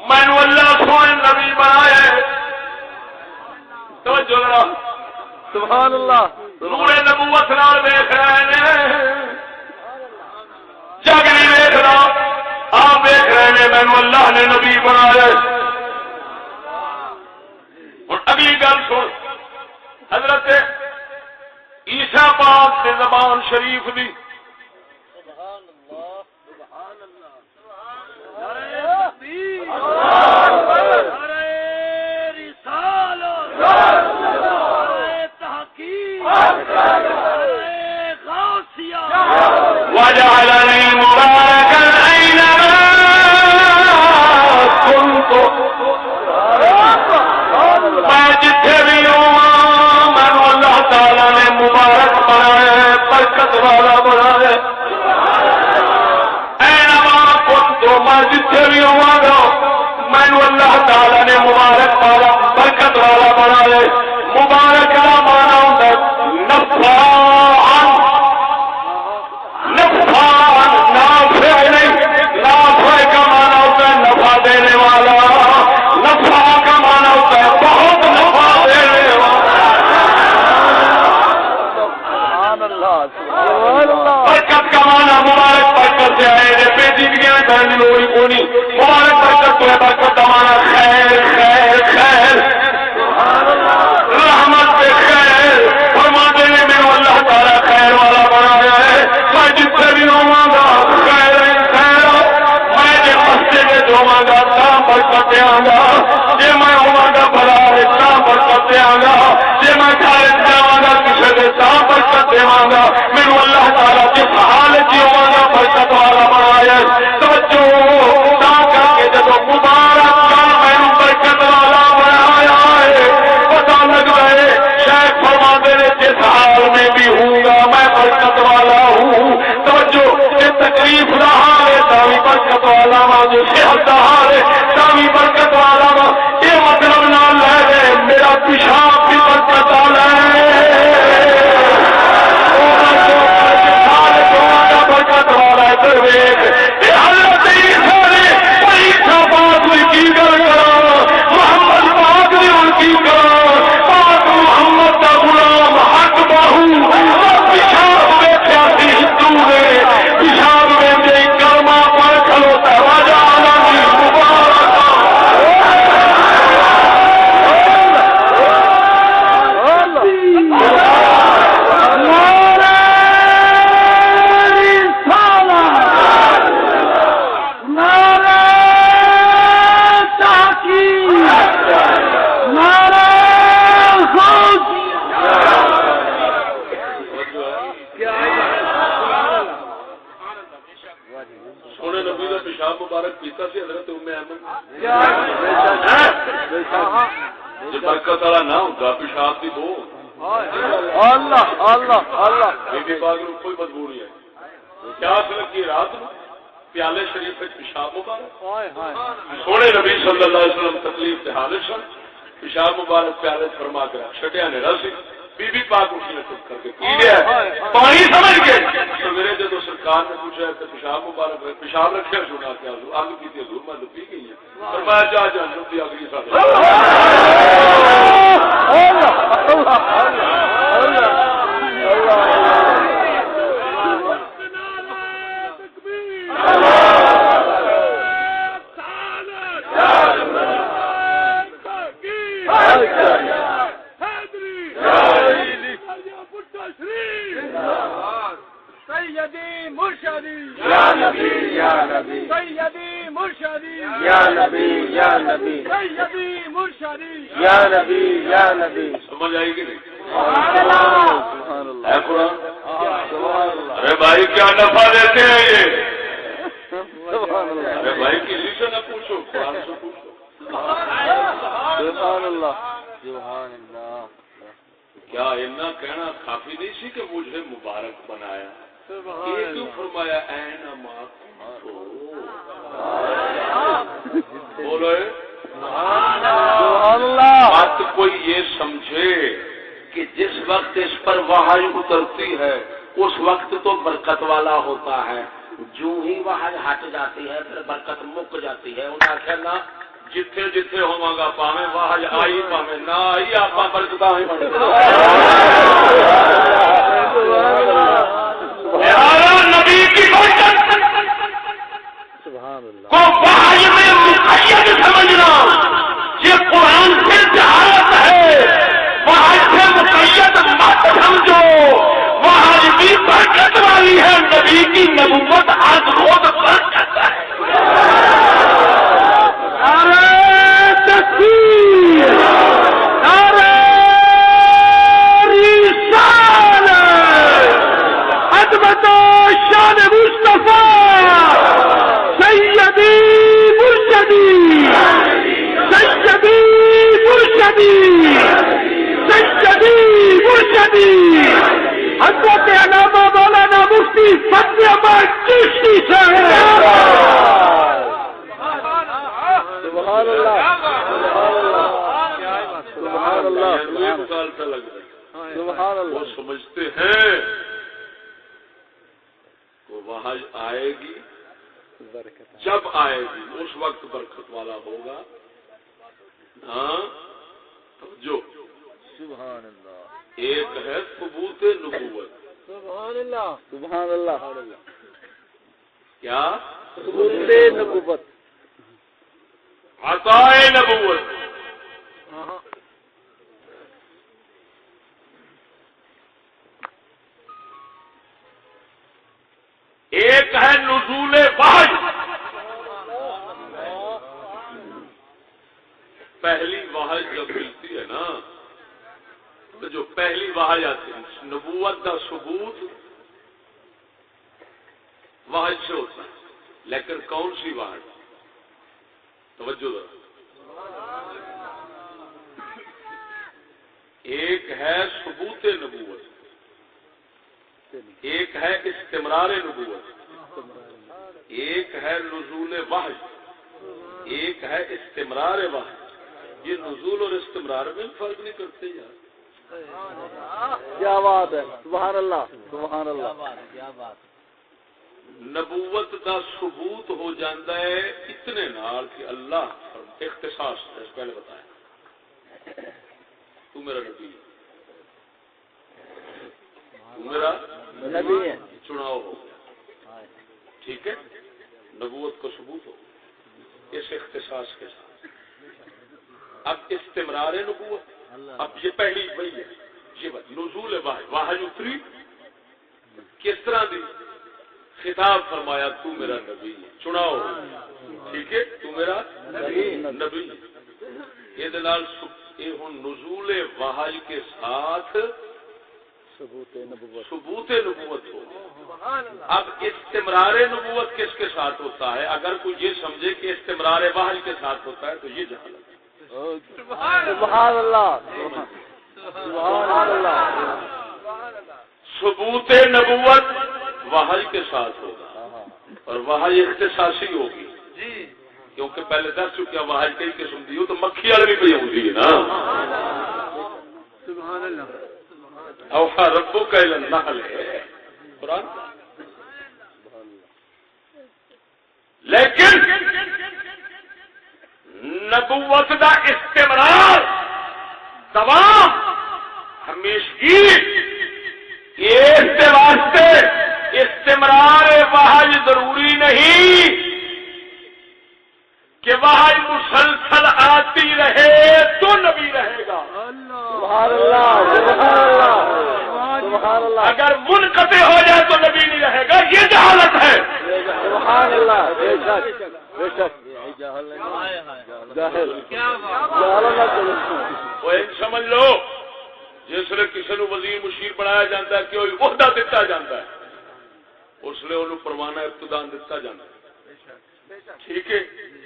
میں نے اللہ سونے نبی بنایا توجہ ذرا سبحان اللہ نور نبوت نال دیکھ رہے ہیں جگ نہیں دیکھ رہا آپ دیکھ رہے ہیں میں نے اللہ نے نبی بنایا اور اگلی گل سن حضرت عیسیٰ پاک کی زبان شریف دی وجعلني مباركا أينما كنت میں جتھے بھی ہوں میں اللہ تعالی نے مبارک بنایا ہے برکت والا بنایا اینما كنت میں جتھے بھی ہوا گا میں اللہ تعالی نے مبارک والا برکت والا بنایا مبارک کا مانا ہوتا ہے نفع نفع دینے والا نفع کا مانا ہوتا ہے بہت نفع دینے والا برکت کا مانا مبارک برکت سے آئے پیچیدگیاں کرنے لوڑی کونی مبارک برکت تو ہے برکت کا مانا خیر خیر خیر رحمت پہ خیر فرما دینے میں اللہ تعالیٰ خیر والا بنایا ہے میں جتنے بھی ہوں گا خیر خیر میں جب ہستے میں جواں گا تاں برکت دیا گا جی میں ہوا گا بھلا ہے تاں برکت دیا گا جی میں گھر جاواں گا کسی نے تاں برکت دیا گا میرے اللہ تعالیٰ جس حال جیواں گا برکت والا بنایا توجہ تاں کر کے جب مبارک کا میں برکت والا بنایا ہے پتہ لگ گئے شاید فرما دینے جس حال میں بھی ہوں گا میں برکت والا ہوں توجہ یہ تکلیف رہا ہے تاوی برکت والا ماں جو صحت رہا ہے تاوی برکت والا ماں یہ مطلب نہ لے رہے میرا پیشاب بھی برکت والا ہے برکت والا ہے درویش یہ حضرت عیسیٰ نے عیسیٰ پاک ان کی گل کرا محمد پاک نے ان کی کرا پاک محمد کا غلام حق باہو پیشاب میں پیاسی ہندو نے پیشاب میں جی کرما پر کھلوتا راجا عالمی مبارک سونے نبی کا پیشاب مبارک پیتا سی حضرت ام ایمن جی برکت والا نہ ہوتا پیشاب کی بو اللہ اللہ اللہ بی بی پاک نو کوئی بدبو نہیں ہے پیاس لگی رات نو پیالے شریف پیشاب مبارک سونے نبی صلی اللہ علیہ وسلم تکلیف کے حالت سن پیشاب مبارک پیالے فرما کے چھٹیا نے رسی بی بی پاک اسی نے چپ کر کے پی لیا پانی سمجھ کے سویرے جب سرکار نے پوچھا کہ پیشاب مبارک پیشاب رکھے سنا کیا اگ کی حضور میں تو پی گئی ہے فرمایا جا جہنم کی اگ نہیں ساتھ سیدی مرشدی یا نبی یا نبی سیدی مرشدی یا نبی یا نبی سیدی مرشدی یا نبی یا نبی سمجھ آئی کہ نہیں سبحان اللہ ہے قرآن ارے بھائی کیا نفع دیتے ہیں یہ ارے بھائی کسی سے نہ پوچھو قرآن سے پوچھو سبحان اللہ سبحان اللہ. کیا اتنا کہنا کافی نہیں سی کہ مجھے مبارک بنایا؟ یہ کیوں فرمایا اینما بولو سبحان اللہ. بات کوئی یہ سمجھے کہ جس وقت اس پر وحی اترتی ہے اس وقت تو برکت والا ہوتا ہے، جو ہی وحی ہٹ جاتی ہے پھر برکت مک جاتی ہے. انہیں کہنا جتھے جتھے ہوگا پاویں وحی آئی پاویں نہ آئی آپ برکت ہی بن نبی کی برکت کو وحی میں مقید سمجھنا یہ قرآن سے جہالت ہے. وحی سے مقید مت سمجھو، وحی بھی برکت والی ہے، نبی کی نبوت آج روز برکت ہے. شان مصطفیٰ سیدی مرشدی سیدی مرشدی سیدی مرشدی حضرت علامہ مولانا مفتی فتح احمد چشتی صاحب. سبحان اللہ سبحان اللہ سبحان اللہ. وہ سمجھتے ہیں وحی آئے گی، جب آئے گی اس وقت برکت والا ہوگا. ہاں جو سبحان اللہ. ایک ہے ثبوت نبوت. سبحان اللہ. سبحان اللہ. کیا ثبوت نبوت، عطائے نبوت. ایک ہے نزول وحی. پہلی وحی جب ملتی ہے نا تو جو پہلی وحی آتی ہے نبوت کا ثبوت وحی سے ہوتا ہے، لیکن کون سی وحی؟ توجہ ذرا. ایک ہے ثبوت نبوت، ایک ہے استمرار نبوت، ایک ہے نزول وحی، ایک ہے استمرار وحی. یہ نزول اور استمرار میں فرق نہیں کرتے یار. کیا بات ہے. سبحان اللہ سبحان اللہ. کیا بات. نبوت کا ثبوت ہو جاتا ہے اتنے نال کہ اللہ اختصاص ہے. پہلے بتایا تو میرا نبی ہے، تو میرا نبی ہے، چناؤ ہو گیا. ٹھیک ہے، نبوت کو ثبوت ہو اس اختصاص کے ساتھ. اب استمرار نبوت، اب یہ پہلی وہی ہے. یہ بات نزول وحی، وحی اتری کس طرح دی؟ خطاب فرمایا تو میرا نبی چناؤ. ٹھیک ہے، تو میرا نبی. یہ نزول وحی کے ساتھ ثبوت نبوت ہو. اب استمرار نبوت کس کے ساتھ ہوتا ہے؟ اگر کوئی یہ سمجھے کہ استمرار وحی کے ساتھ ہوتا ہے تو یہ جہالت ہے. سبحان اللہ سبحان اللہ. ثبوت نبوت وحی کے ساتھ ہوگا اور وحی اختصاصی ہوگی. کیونکہ پہلے دس چکیا وحی کئی قسم دی ہو تو مکھی والی بھی پہ ہوتی ہے نا. سبحان اللہ. اوحا ربک الی النحل قرآن. لیکن نبوت دا استمرار دوام ہمیشگی اس واسطے استمرار وحی ضروری نہیں کہ وحی مسلسل آتی رہے تو نبی رہے گا. سبحان اللہ سبحان اللہ سبحان اللہ. اگر منقطع ہو جائے تو نبی نہیں رہے گا. یہ جہالت ہے. سبحان اللہ. بے شک بے شک. سمجھ لو جس لیے کسی نو وزیر مشیر بنایا جاتا ہے کہ عہدہ دیتا جاتا ہے اس لیے انہوں پروانہ ابتدان دیتا جاتا ہے. ٹھیک ہے،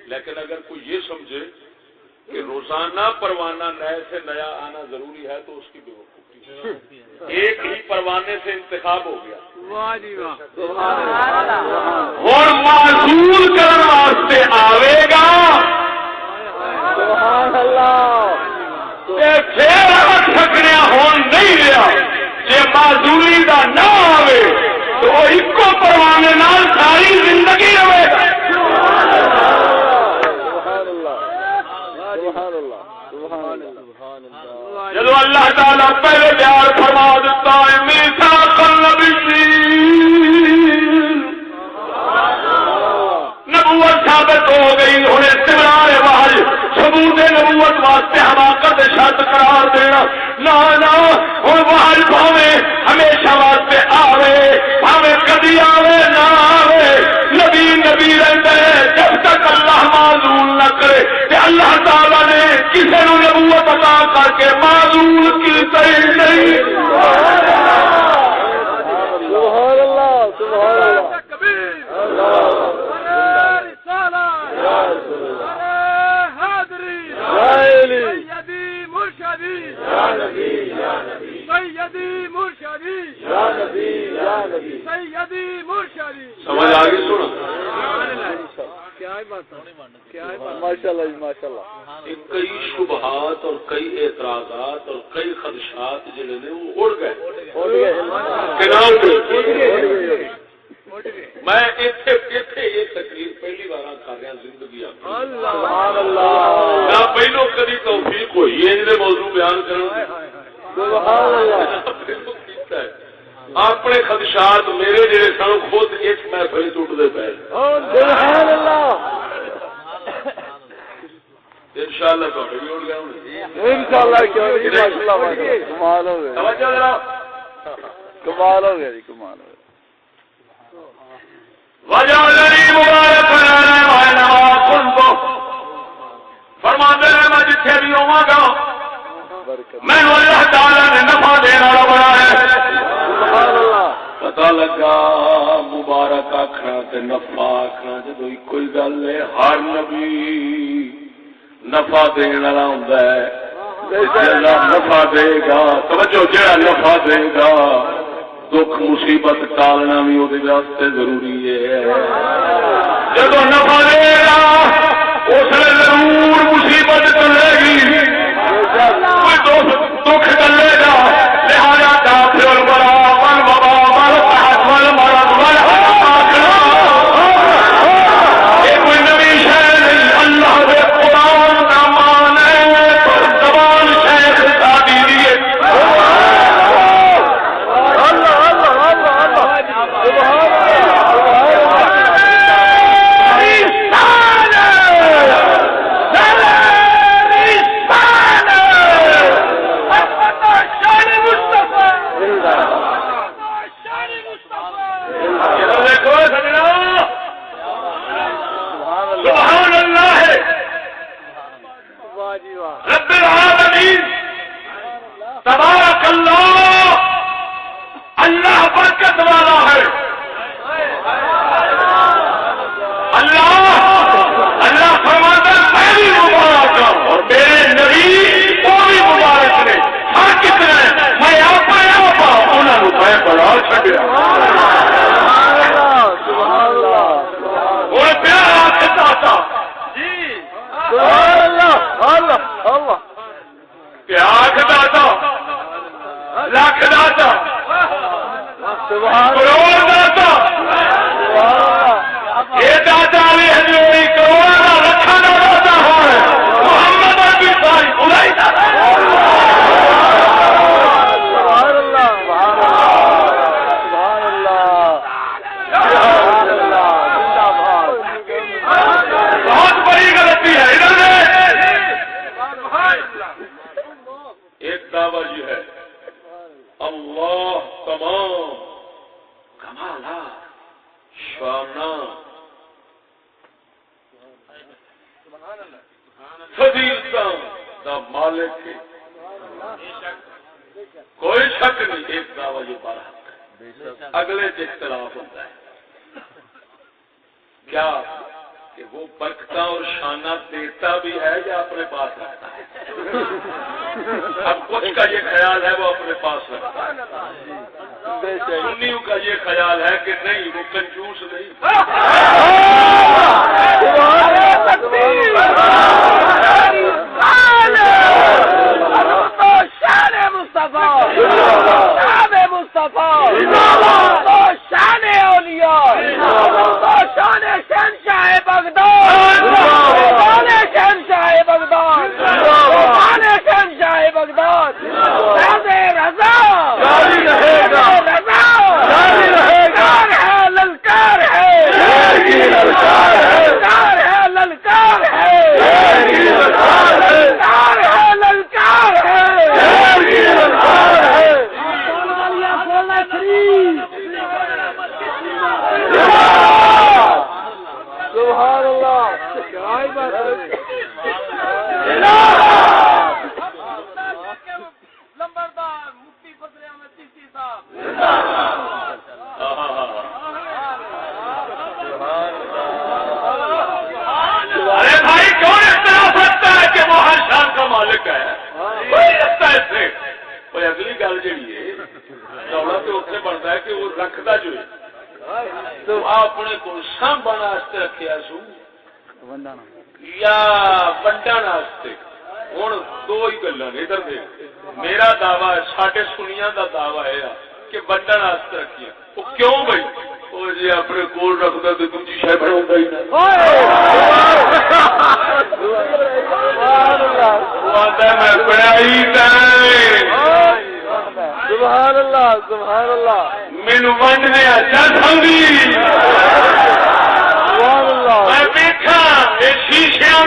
لیکن اگر کوئی یہ سمجھے کہ روزانہ پروانہ نئے سے نیا آنا ضروری ہے تو اس کی بے وقوفی ہے. ایک ہی پروانے سے انتخاب ہو گیا. اور معذور کرنے واسطے آئے گا پھر سکنے ہون نہیں رہا. جی معذوری کا نہ آئے تو وہ ایک پروانے نال ساری زندگی رہے گا. جب اللہ تعالیٰ پہلے پیار فرما دیتا ہے میثاق النبیین نبوت ثابت ہو گئی. ہوں استمرار وحی ثبوت نبوت واسطے حماقت شرط قرار دینا نہ ہوں وحی بھاوے ہمیشہ واسطے آوے بھاوے کدی آوے نہ آوے نبی نبی رہتا ہے جب تک اللہ معذول نہ کرے کہ اللہ تعالیٰ نے کسی نو نبوت عطا کر کے معذول کی نہیں. سبحان اللہ سبحان اللہ سمجھ آ گئی. سنو ماشاء اللہ ماشاء اللہ. کئی شبہات اور کئی اعتراضات اور کئی خدشات جڑے نے وہ اڑ گئے. میں ایک تقریر پہلی بار کر رہا زندگی نہ پہلو کدی توفیق ہوئی ہے موضوع بیان کرنا. اپنے خدشات میرے جڑے سن خود اس محفل ٹوٹتے پے. انشاءاللہ تو بھی اڑ گیا. انشاءاللہ کمال ہو گیا کمال ہو گیا جی کمال ہو گیا. فرماتے ہیں میں جتھے بھی ہوا گا میں اللہ تعالیٰ نے نفع دینے والا بنایا. پتا لگا مبارک آخنا تے نفع آخنا جدو کوئی گل ہے. ہر نبی نفع دینے والا ہوندا ہے. نفع دے گا توجہ جہاں نفع دے گا دکھ مصیبت ٹالنا بھی وہ ضروری ہے. جب نفع دے گا اس نے ضرور مصیبت چلے گی کوئی دکھ چلے گا. لہذا کافر بڑا من بابا مل مل مرد مل یہ کوئی نوی شہر نہیں. اللہ کے قرآن کا مان ہے پر زبان شیخ شادی دیے. رب العالمین تبارک اللہ اللہ برکت والا ہے. اللہ فرماتا ہے میں بھی مبارک ہوں اور میرے نبی وہ بھی مبارک نے. ہر کتنے میں آپ انہوں نے میں بڑا چڑیا اور پیارا کتا تھا پیاکھ داتا لاکھ داتا کروڑ داتا یہ داتا بھی ہزوری کروڑ کا لکھا داتا ہو محمد ابھی ساری بلائی داتا. بہت بڑی غلطی ہے. ایک دعویٰ یہ ہے اللہ تمام کمالات شانات فضیلتاں دا مالک ہے. کوئی شک نہیں. ایک دعویٰ یہ برحق ہے. اگلے سے اختلاف ہوتا ہے. کیا کہ وہ برکتہ اور شانہ دیتا بھی ہے یا اپنے پاس رکھتا ہے؟ اب کچھ کا یہ خیال ہے وہ اپنے پاس رکھتا ہے، سنیوں کا یہ خیال ہے کہ نہیں وہ کنجوس نہیں. اگلی گل جی رولا تو اتنے بنتا ہے کہ وہ رکھتا جو تو اپنے کو سانبھن رکھا سو یا ونڈن ہوں دو ہی گلا نے ادھر دیکھ میرا دعوی ساڈے سنیا کا دعوی ہے کہ ونڈن رکھیا وہ کیوں بھائی وہ جی اپنے کول رکھتا تو دوجی شاید بنا ہی نہ میں پڑھائی سبحان اللہ سبحان اللہ مینو ونڈنے اچھا سمجھی سبحان اللہ میں دیکھا یہ شیشیاں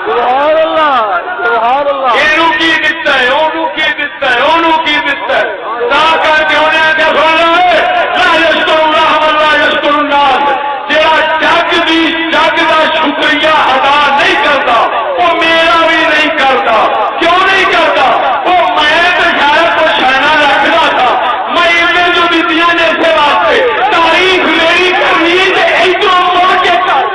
سبحان اللہ سبحان اللہ یہ کی دتا ہے وہ کی دتا ہے وہ کی دتا ہے تا کر کے انہیں کیا سوال ہے لا یشکر اللہ ولا یشکر الناس جڑا جگ دی جگ دا شکریہ ادا نہیں کرتا وہ میرا بھی نہیں کرتا کیوں نہیں کرتا وہ میں تو شاید کو شانہ رکھنا تھا میں انہیں جو دیتیاں نے اسے واسطے تعریف میری کرنی ہے ادھر مڑ کے کر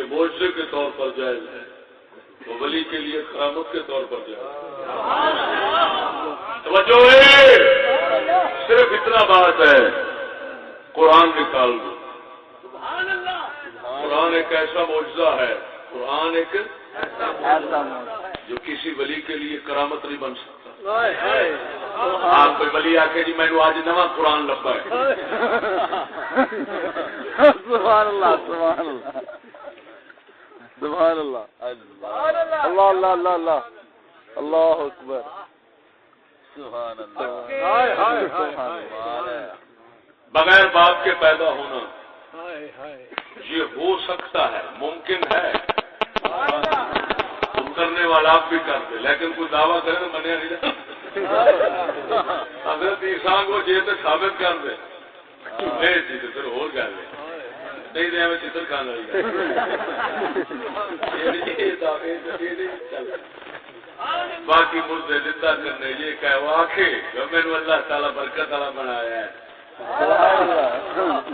لیے معجزے کے طور پر جائز ہے، وہ ولی کے لیے کرامت کے طور پر جائز ہے۔ توجہ ہے، صرف اتنا بات ہے، قرآن نکال دو۔ قرآن ایک ایسا معجزہ ہے، قرآن ایک جو کسی ولی کے لیے کرامت نہیں بن سکتا۔ آپ کوئی ولی آ کے جی میں نے آج نواں قرآن لبا ہے، سبحان اللہ سبحان اللہ سبحان اللہ اللہ اللہ اللہ اللہ اللہ اکبر سبحان اللہ۔ بغیر باپ کے پیدا ہونا یہ ہو سکتا ہے، ممکن ہے، تم کرنے والا آپ بھی کر دے، لیکن کوئی دعویٰ کرے تو منیا نہیں جاتا۔ حضرت عیسیٰ کو جی تو ثابت کر دے جی تو پھر ہو گل نہیں دے ہمیں چتر کھانا باقی مردے زندہ کرنے یہ کہ وہ آخے میرے اللہ تعالیٰ برکت والا بنایا ہے،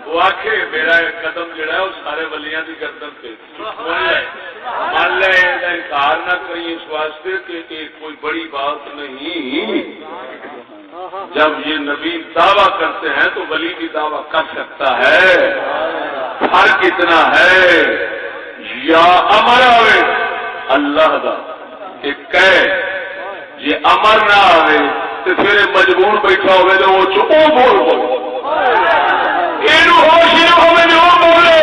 وہ آخے میرا قدم جڑا ہے وہ سارے ولیاں کی گردن پہ مان لے، انکار نہ کری اس واسطے کہ کوئی بڑی بات نہیں۔ جب یہ نبی دعویٰ کرتے ہیں تو ولی بھی دعویٰ کر سکتا ہے۔ فرق اتنا ہے یا امر آئے اللہ دا کہ یہ امر نہ آئے تو پھر مجبور بیٹھا ہوئے تو وہ چپو بول یہ ہوش نہ ہوئے تو وہ بولے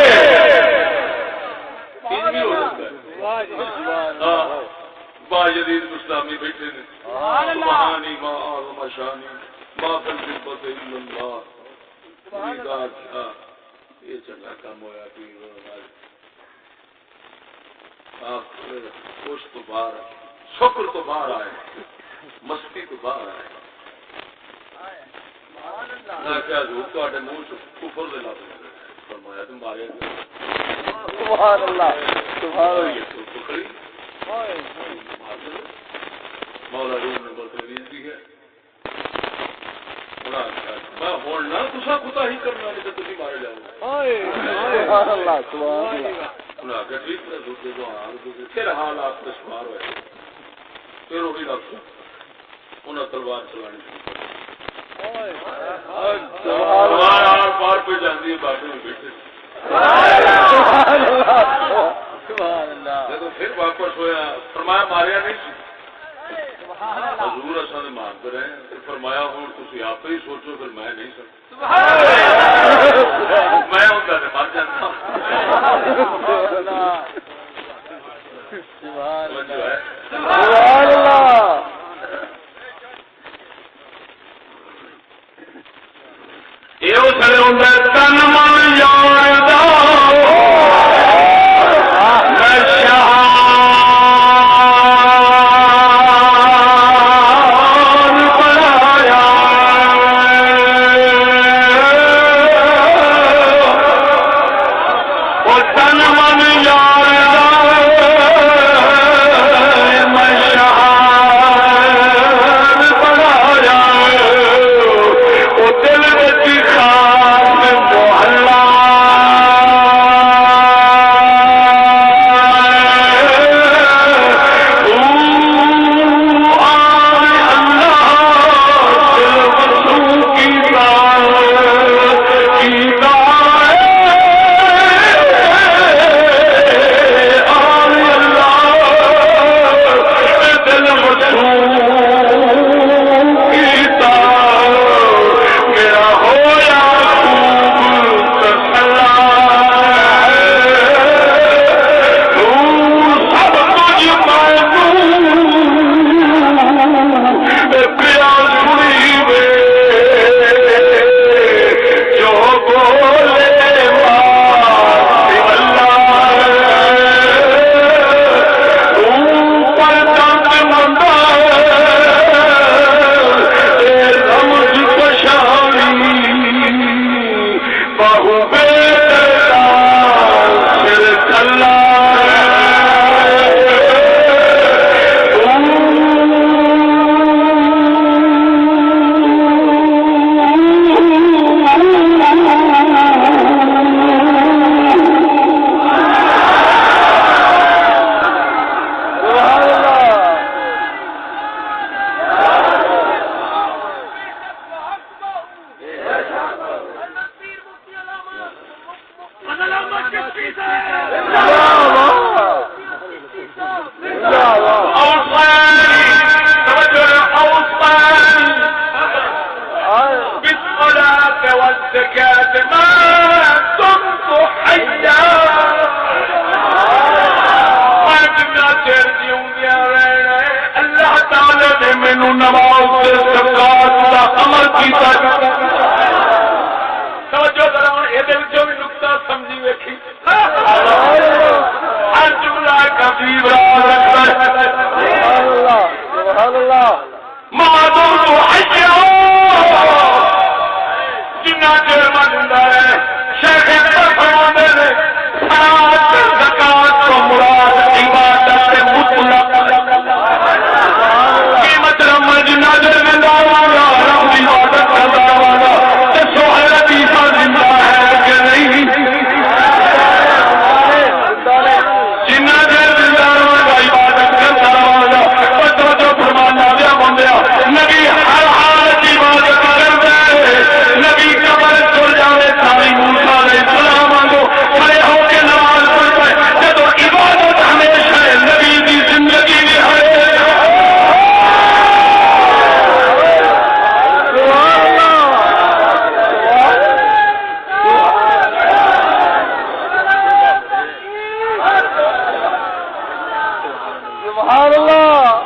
با جدید اسلامی بیٹھے نے سبحانی ما اعظم شانی ما بالنسبت الا اللہ، یہ چنگا کام ہوا کہ خوش تو باہر شکر تو باہر آئے، مستی تو باہر آئے، کیا تے منہ کفر دے لگ فرمایا تم مارے سبحان اللہ سبحان اللہ۔ مولا روم نے بتویز دی ہے میں ہونا تسا کتا ہی کرنا نہیں تو تھی مارے جاؤ۔ سبحان اللہ سبحان اللہ۔ انہیں آگے ٹھیک ہے دوسرے کو حال دوسرے پھر حالات میں شمار ہوئے، پھر وہی رکھ انہیں تلوار چلانی شروع کر پار پہ جاندی ہے باتیں میں بیٹھے تو پھر واپس ہویا فرمایا ماریا نہیں سی حضور اصل نے مانتے رہے، فرمایا ہوں تھی آپ ہی سوچو پھر میں نہیں سکتا، میں ہوتا تو مر جاتا۔ یہ سڑے ہوتا ہے تن من جانا محل مینوں نماز تے زکات دا امر کیتا توجہ ذرا ہن اے دے وچوں بھی نقطہ سمجھی ویکھی ہر جملہ کبیر راز رکھدا ہے سبحان اللہ سبحان اللہ مادو تو حیا جنہ چر مندا ہے شیخ فرماندے نے صلات زکات تو مراد عبادت مطلق کی مطلب جنہ چر مندا والا رب دی عبادت کردا والا تے سوہر دی زندہ ہے کہ نہیں جنہ چر زندہ والا عبادت کردا والا تو جو فرمانا دیا بندیا نبی ہر حالت عبادت کردا ہے نبی قبر چھوڑ جاوے ساری موسی علیہ السلام کو کھڑے ہو کے نماز پڑھتا ہے جب عبادت ہمیشہ ہے نبی کی زندگی میں ہے سبحان اللہ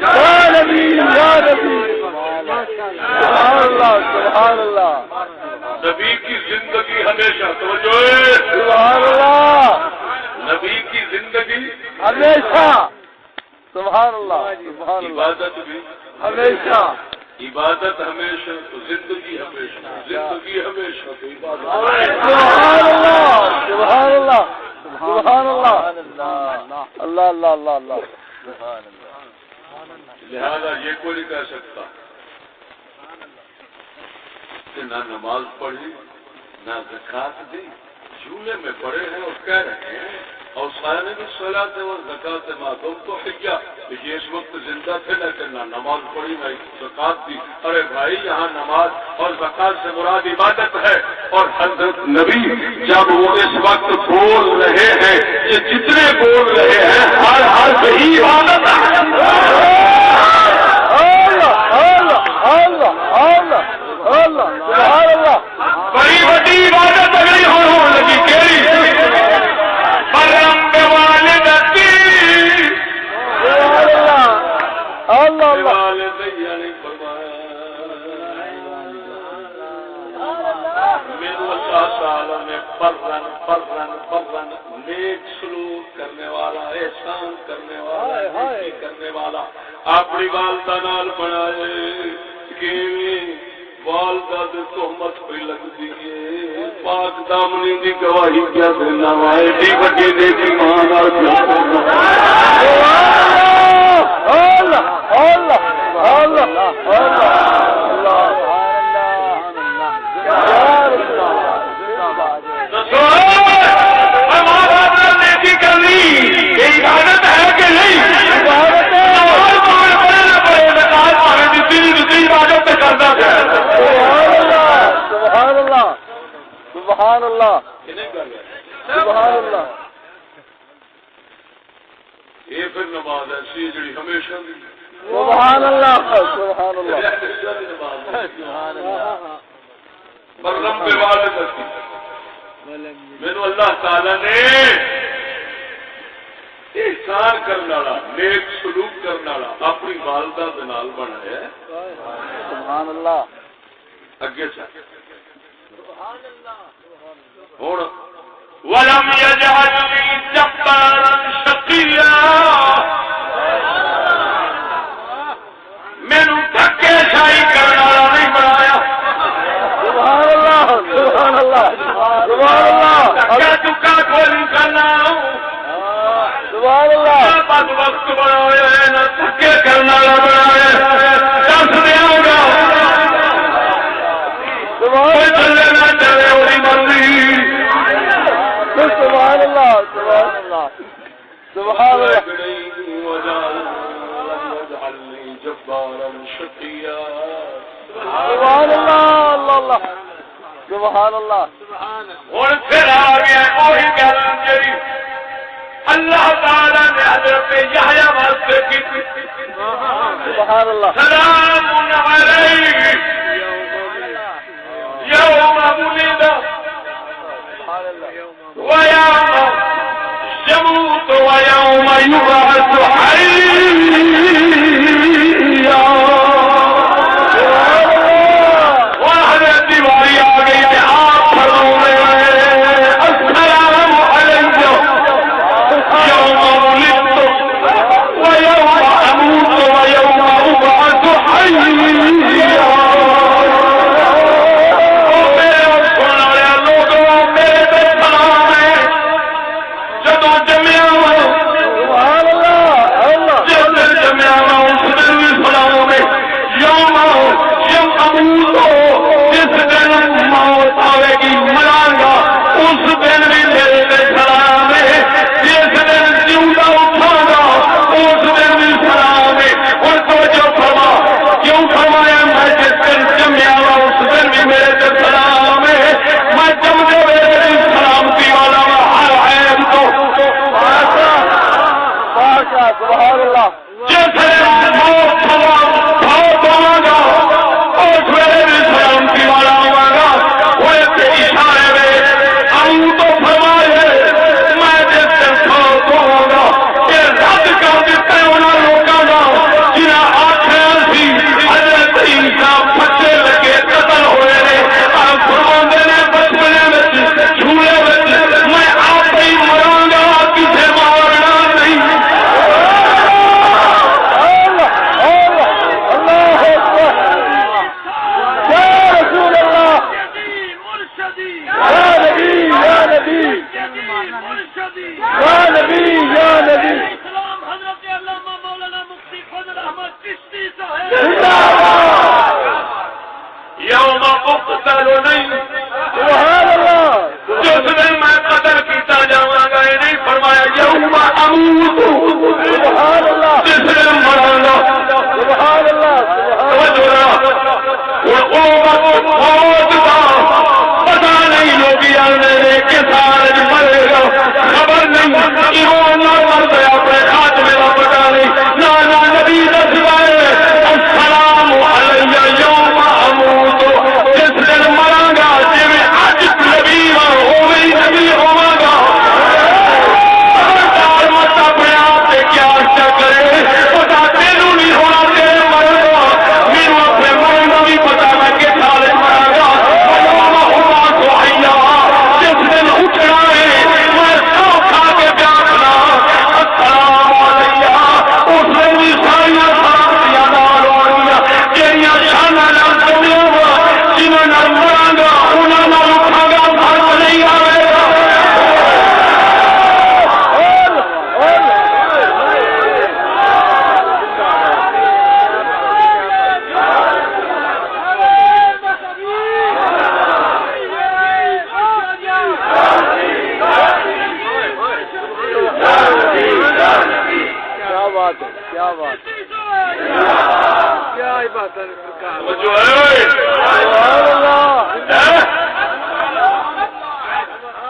یا نبی یا نبی سبحان اللہ سبحان اللہ نبی کی زندگی ہمیشہ توجہ سبحان اللہ نبی کی زندگی ہمیشہ سبحان اللہ سبحان اللہ عبادت بھی ہمیشہ عبادت ہمیشہ تو زندگی ہمیشہ زندگی ہمیشہ تو عبادت سبحان اللہ سبحان اللہ سبحان اللہ اللہ اللہ اللہ اللہ لہذا یہ کوئی نہیں کہہ سکتا کہ نہ نماز پڑھی نہ زکات دی جھولے میں پڑے ہیں اور کہہ رہے ہیں اور سارے بھی صلاۃ اور زکات معدوم تو حجہ یہ اس وقت زندہ تھے لیکن نہ نماز پڑھی نہ زکات دی ارے بھائی یہاں نماز اور زکات سے مراد عبادت ہے اور حضرت نبی جب وہ اس وقت بول رہے ہیں یہ جتنے بول رہے ہیں ہر صحیح عبادت ہے بڑی بڑی عبادت اگلی ہو لگی کیڑی برم والدتی والدیا نے میرے اللہ تعالی نے برن برن برن نیک سلوک کرنے والا احسان کرنے والا کرنے والا اپنی والدہ نال بنائے والدہ دے تہمت پہ لگتی ہے پاک دامنی دی گواہی کیا دینا وائے دی بڑی نیکی ماں نال اللہ اللہ اللہ نیکی کرنی یہ عبادت ہے کہ نہیں سبحان اللہ سبحان اللہ سبحان اللہ یہ پھر نماز ایسی جڑی ہمیشہ سبحان اللہ سبحان اللہ برم پہ والد میرے اللہ تعالی نے احسان کرنے والا نیک سلوک کرنے والا اپنی والدہ کے نال بنایا سبحان اللہ اگے چل ہوں ولم یجعلنی جبارا شقیا مینوں دھکے شاہی کرنے والا نہیں بنایا سبحان اللہ سبحان اللہ سبحان اللہ کیا دکا کھولی کرنا سبحان اللہ بد وقت بنایا نہ دھکے کرنے والا بنایا دس دیا گا سبحان چلے نہ چلے وہی مرضی سبحان اللہ سبحان اللہ سبحان اللہ جبارا شقیا سبحان اللہ اللہ اللہ سبحان اللہ ہوں پھر آ گیا وہی گل جی اللہ تعالی نے حضرت یحییٰ واسطے کی سبحان اللہ سلام علیک یوم ولد ویوم يموت ويوم يبعث حيا مرشدی یا نبی یا نبی اسلام حضرت علامہ مولانا مفتی فضل احمد چشتی صاحب زندہ باد یوم اقتل نہیں سبحان اللہ جس دن میں قتل کیتا جاواں گا یہ نہیں فرمایا یوم اموت سبحان اللہ جس دن مراں گا سبحان اللہ موت کا پتا نہیں لوگی آنے کے سارے مرے گا خبر نہیں ایمان نہ مرد اپنے خاتمے کا پتا نہیں نانا نبی دسوائے السلام علیہ یوم اموت جس دن مراں گا جی اج نبی ہوئی نبی ہوا گا مت اپنے آپ سے کیا کرے پتا تینوں نہیں ہونا تیرے مرے گا میرے اپنے مرے گا بھی پتا میں کہ سارے مرا گا جس دن اٹھنا ہے میں سو کھا کے بیانا السلام علیہ اس دن بھی ساریا سارتیاں نال ہونگیاں جہاں شانہ نال چلیا وا جنہاں نال مراں گا انہاں نال اٹھاں گا فرق نہیں آئے گا کیا بات ہے کیا بات ہے کیا ہی بات ہے سرکار جو ہے سبحان اللہ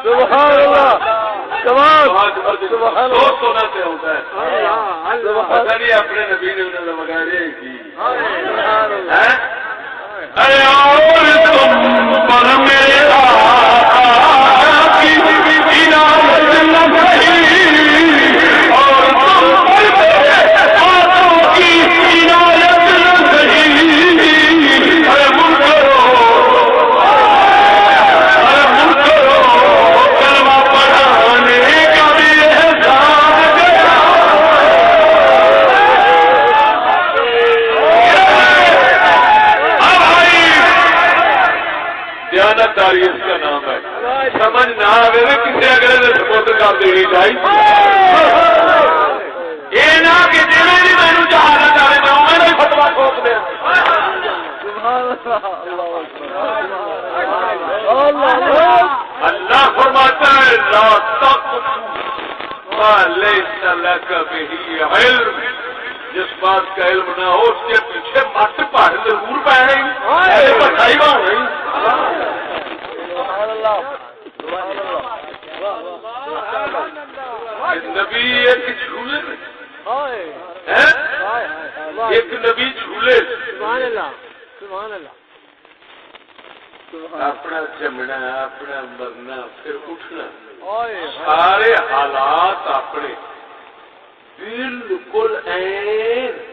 سبحان اللہ کمال سبحان اللہ سونا سے ہوتا ہے پتہ نہیں اپنے نبی نے انہیں لگایا کی ارے اور تم پر میرے آقا کی عنایت نہ صحیح اور تم پر میرے آقا کی عنایت نہ صحیح ارے منکرو کلمہ پڑھانے کا بھی احسان دیا دیانتداری اس کا نام ہے سمجھ نہ آئے کسی اگلے نے سپورٹ کر دینی چاہیے یہ نہ کہ جی بھی مینو جہالت آئے میں انہوں نے فتوا ٹھوک دیا اللہ فرماتا ہے لا تقف ما ليس لك به علم جس بات کا علم نہ ہو اس کے پیچھے مت پڑھ ضرور پہ رہی بتائی بہت رہی نبی ایک جھولے میں ایک نبی جھولے اپنا جمنا اپنا مرنا پھر اٹھنا سارے حالات اپنے بالکل عین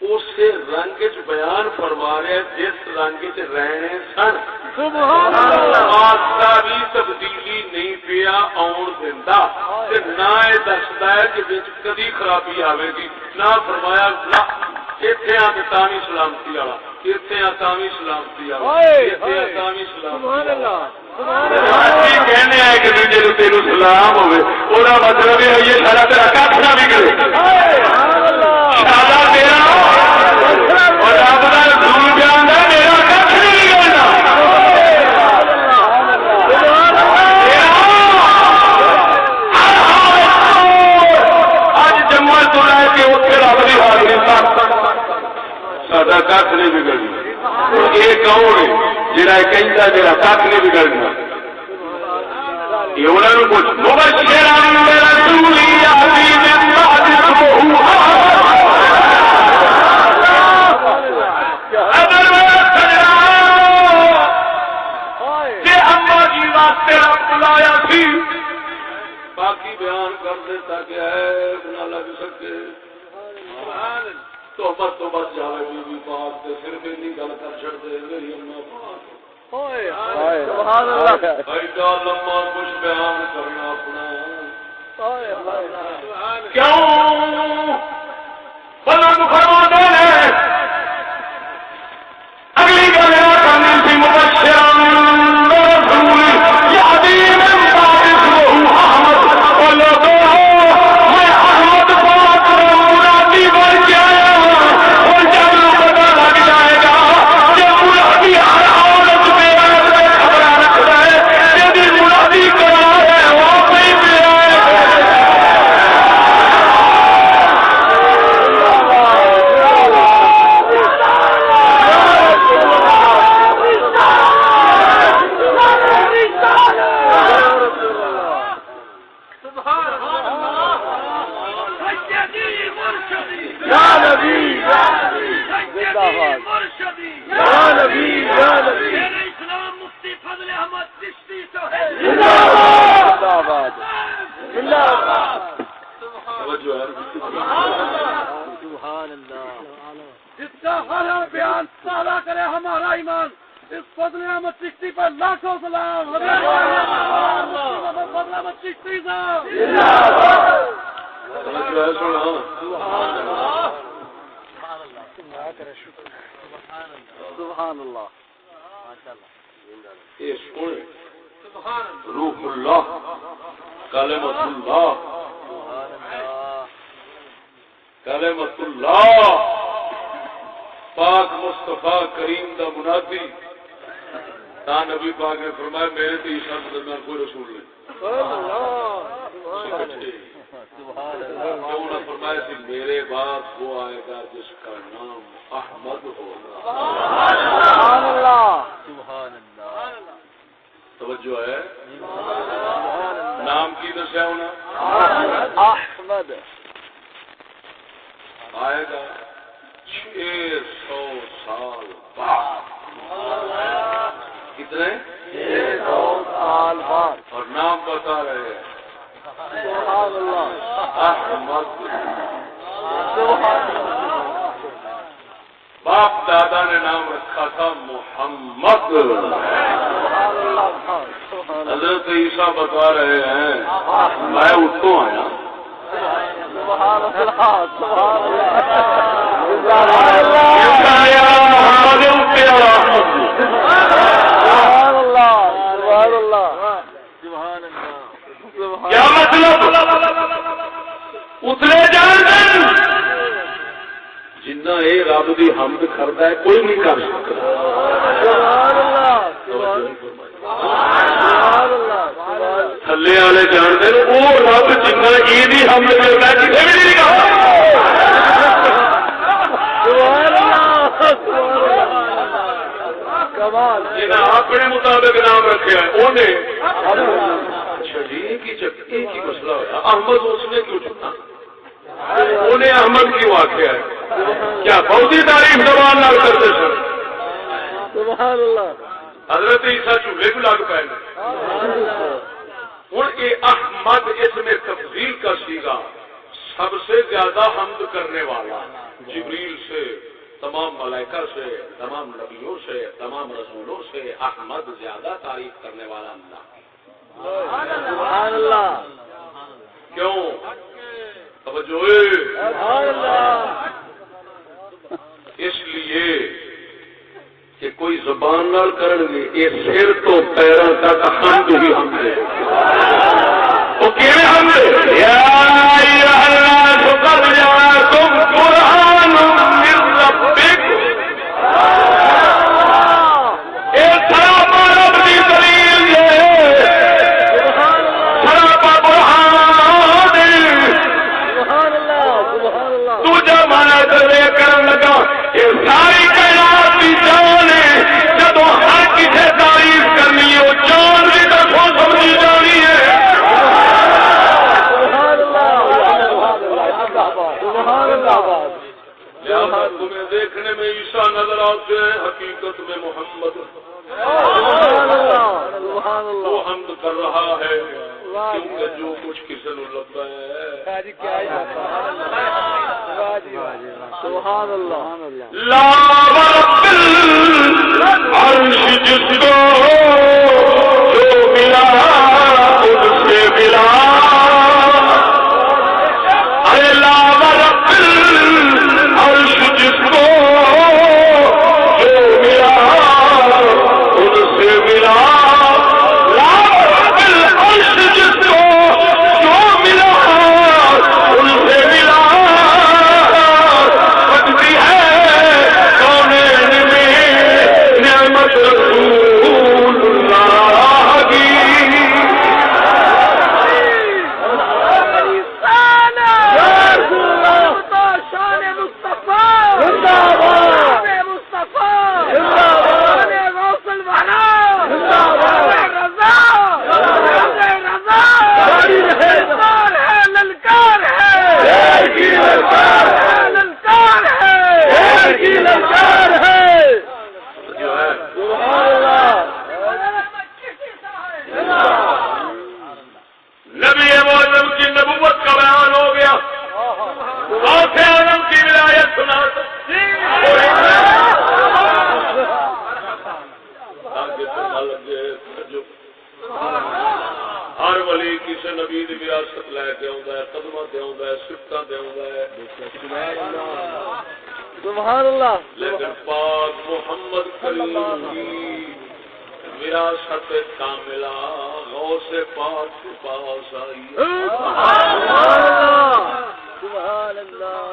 اسے رنگ چ بیان فرما رہے جس رنگ چ رہنے سن آستا بھی تبدیلی نہیں پیا آن دینا نہ یہ دستا ہے کہ بچ کدی خرابی آئے گی نہ فرمایا اتنے آ کے تامی سلامتی والا اتنے آ تامی سلامتی کہنے آئے کہ دوجے کو تیرو سلام ہوئے وہ مطلب یہ سارا تیرا کھ نہ بگڑے شالا تیرا اور رب کا رسول بیان ہے میرا کھ نہیں بگڑنا اج جمع تو لے کے اتنے رب کی حاضری ساڈا کھ نہیں بگڑنا یہ کون ہے جڑا کہندا میرا کھ نہیں بگڑنا یہ انہوں نے کچھ مبشرا برسول یاتی من بعد اسمہ اگر میں سجنا کہ اما جی واسطے رب بلایا سی باقی بیان کر دیتا کہ عیب نہ لگ سکے تو بس جائے بی بی پاک تے صرف اتنی گل کر چھڑ دے میری اما پاک سبحان اللہ ایڈا لمبا کچھ بیان کرنا اپنا کیوں بلند فرما دے اگلی گل کرنی سی مبشرا برسول یاتی من بعد اسمہ فضل احمد چشتی پر لاکھوں سلام. محمد فضل احمد چشتی صاحب سبحان اللہ. یہ سن روح اللہ کلمۃ اللہ کلمۃ اللہ پاک مصطفیٰ کریم دا منادی تا نبی پاک نے فرمایا میرے تو عیسیٰ کے درمیان کوئی رسول نہیں. کیوں نہ فرمایا کہ میرے بعد وہ آئے گا جس کا نام احمد ہوگا. سبحان اللہ. سبحان اللہ. توجہ ہے نام کی دسیا ہونا احمد آئے گا 600 سال بعد. کتنے 600 سال بعد. اور نام بتا رہے ہیں سبحان اللہ. احمد. سبحان اللہ. باپ دادا نے نام رکھا تھا محمد. حضرت عیسیٰ بتا رہے ہیں میں اتوں آیا. سبحان اللہ. سبحان اللہ. سبحان اللہ. کیا مطلب اتنے جان جنہ یہ رب کی حمد کرتا ہے کوئی نہیں کر سکتا. تھلے والے جانتے وہ رب جنہ یہ حمد کرتا ہے کسی بھی نہیں کرتا. جنہیں اپنے مطابق نام رکھے انہیں کی مسئلہ ہوا احمد اس نے کیوں چنا انہیں احمد کیوں آخیا ہے کیا بہت ہی تعریف زبان نہ کرتے سن. سبحان اللہ. حضرت عیسیٰ چولہے کو لگ پائے ہوں یہ احمد اس میں تفضیل کا سیگا سب سے زیادہ حمد کرنے والا جبریل سے تمام ملائکہ سے تمام نبیوں سے تمام رسولوں سے احمد زیادہ تعریف کرنے والا اللہ. سبحان اللہ. کیوں توجہ سبحان اللہ. اس لیے کہ کوئی زبان نال کرن گے یہ سر تو پیروں تک حمد ہی حمد ہے. وہ کیویں حمد یا ایھا الناس قد جاءکم قرآن من ربکم. اے سراپا رب دی دلیل ہے سراپا برہان. سبحان اللہ. سبحان اللہ. دوجا مانا دلے کرن لگا یہ ساری کائنات کی جان ہے جب ہر کسی تعریف کرنی ہے وہ جان بھی دسوں سمجھی جانی ہے. سبحان اللہ. سبحان اللہ. لہذا تمہیں دیکھنے میں عیسیٰ نظر آتے ہیں حقیقت میں محمد. سبحان اللہ. سبحان اللہ. وہ حمد کر رہا ہے کیونکہ جو کچھ کسی نے لگتا ہے. سبحان اللہ. لا رب العرش جس کو جو ملا ان سے ملا. ارے لا رب العرش جس کو جو ملا ان سے ملا. لا رب العرش جس کو جو ملا ان سے ملا. بچتی ہے کونین میں نعمت رسول اللہ کی. ہر ولی کسی نبی دی وراثت لے کے آندا ہے، قدماں تے آندا ہے، صفتاں تے آندا ہے، سبحان اللہ، لیکن پاک محمد کریم کی وراثت کاملہ غوث پاک کے پاس آئی ہے۔ سبحان اللہ،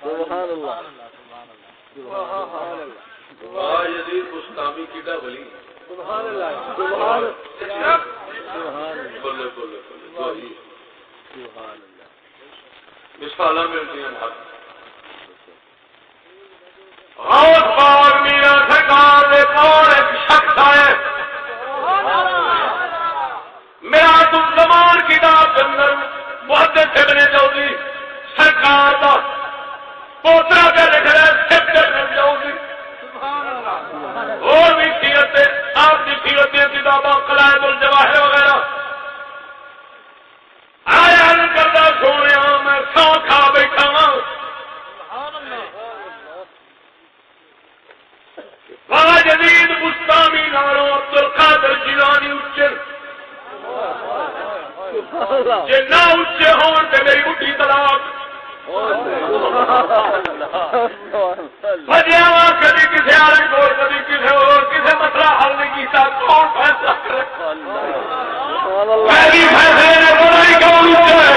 سبحان اللہ، یزید بستامی کیڈا ولی، سبحان اللہ، سبحان اللہ، بولے بولے بولے، مثالاں ملدیاں ہیں۔ غوث پاک میرا سرکار دے کول ایک شخص آئے، میرا تم زمان کتاب کے اندر محدث ابن جوزی سرکار دا پوترا پہ لکھ رہا ہے سبت ابن جوزی، اور بھی سیرت آپ کی سیرت کی کتاباں قلائد الجواہر وغیرہ آیا کرتا سونے میں سو کھا بیٹھا ہوں جدید مستامی نالوں عبد القادر جیلانی اچے جے نہ اچے ہون تے میری بڈھی طلاق بجیا کبھی کسی عالم کو کبھی کسی اور کسی مسئلہ حل نہیں کیتا کون فیصلہ کرے میری فیصلے نے بڑائی کون اچھا ہے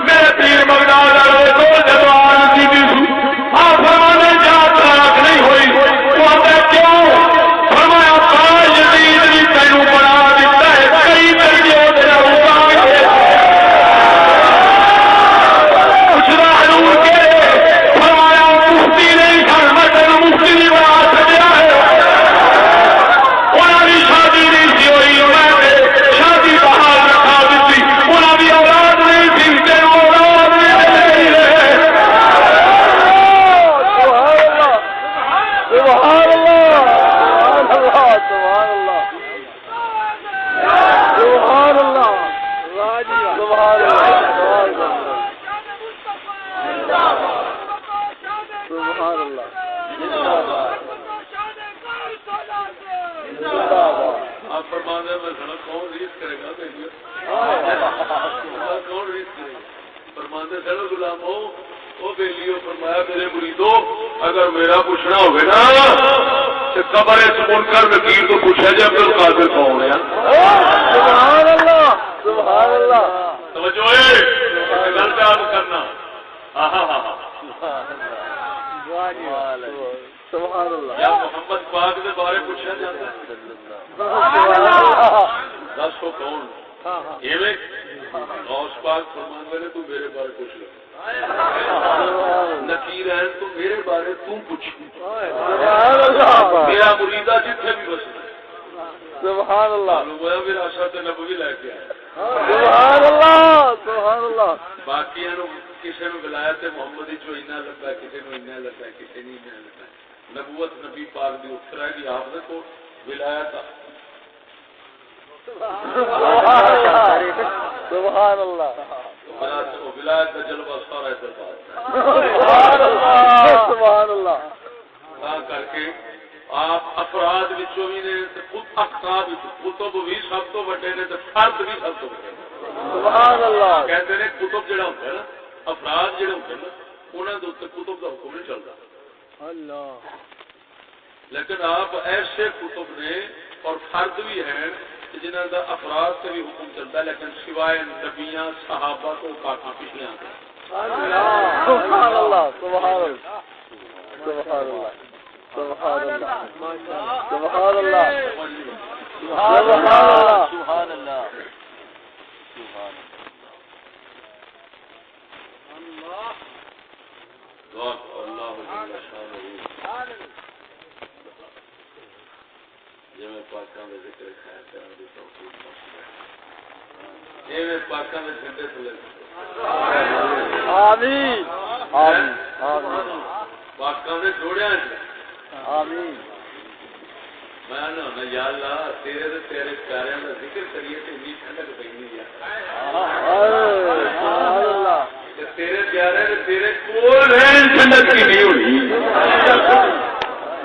میرے پیر مغداد والے کو جب آن کی بھی آپ فرمانے جا طلاق نہیں ہوئی وہ آتا کیوں فرمایا پا یزید بھی تینوں بنا دیتا ہے کئی درجے تیرا ہوگا پوچھنا حضور کے فرمایا مفتی نہیں سن میں تینوں مفتی نہیں بنا سکیا ہے انہوں نے شادی نہیں سی ہوئی میں شادی بحال رکھا دیتی انہوں نے اولاد نہیں تھی تینوں اولاد نہیں رہے سبحان اللہ، سبحان اللہ، سبحان اللہ، سبحان اللہ، سبحان اللہ، آپ فرمانے میں سنا کون ریس کرے گا کون ریس کرے گا فرمانے سنو غلامو وہ بیلیو فرمایا میرے مریدو اگر میرا پوچھنا ہوگا نا تو قبر منکر نکیر تو پوچھا جائے عبد القادر کون ہے سبحان اللہ، سبحان اللہ، توجہ ہے غلط یاد کرنا سبحان اللہ، یا محمد پاک کے بارے پوچھا جاتا ہے دس کو کون ایویں غوث پاک فرماندے نے تو میرے بارے پوچھ لے نکیر ہے تو میرے بارے تو پوچھ میرا مریدہ جتنے بھی بس سبحان اللہ، ہوا میرا اثر نبوی لے کے آیا سبحان اللہ، سبحان اللہ، باقی کسی نے ولایت محمد چو اینا لگا کسی نے اینا لگا کسی نے اینا لگا نبوت نبی پاک دی اتر ہے کہ آپ نے کو ولایت سبحان اللہ، ولایت کا جلوہ سارا ادھر بات سبحان اللہ، کر کے آپ افراد وچوں بھی نے خود اقطاب کتب بھی سب تو بڑے نے تے فرد بھی سب تو بڑے سبحان اللہ، کہتے ہیں کتب جڑا ہوتا ہے نا افراد جڑے ہوتے ہیں نا انہاں دے اوپر کتب دا حکم نہیں چلتا اللہ، لیکن آپ ایسے کتب نے اور فرد بھی ہیں جنہاں دا افراد سے بھی حکم چلتا ہے لیکن سوائے نبیاں صحابہ تو باقی پچھلیاں سبحان اللہ، سبحان اللہ، سبحان اللہ، سبحان اللہ، سبحان اللہ، سبحان اللہ، سبحان اللہ، آمین، آمین، آمین، پاکاں دے جوڑیاں آمین، میں نہ یا اللہ تیرے تے تیرے پیاریاں دا ذکر کریے تے انی ٹھنڈک پینی ہے سبحان اللہ، تیرے پیارے نے تیرے کول رہن ٹھنڈک کی نہیں ہوئی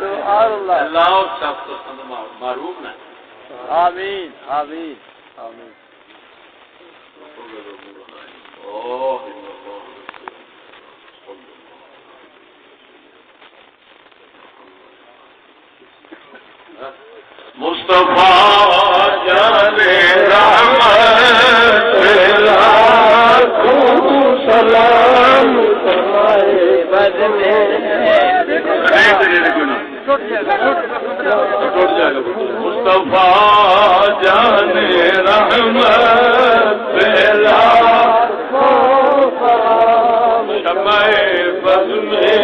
سبحان اللہ، اللہ سب تو معروف نہ آمین، آمین، آمین، مصطفیٰ جانے رحمت لاکھوں سلام تمہارے بد میں مصطفیٰ جانے رحمت لاکھوں سلام شمع بد میں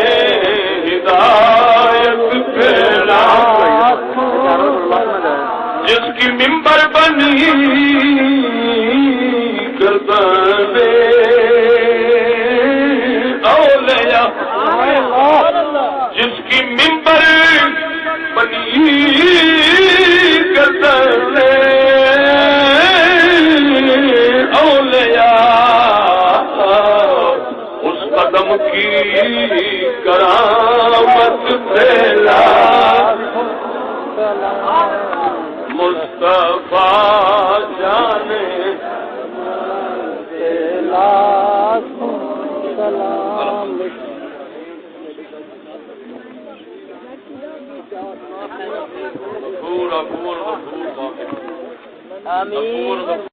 ہدایت پھیلا جس کی ممبر بنی گردن اولیاء جس کی ممبر بنی گردن اولیاء اس قدم کی کرامت پھیلا مصطفیٰ جانے سلام پورا آمین.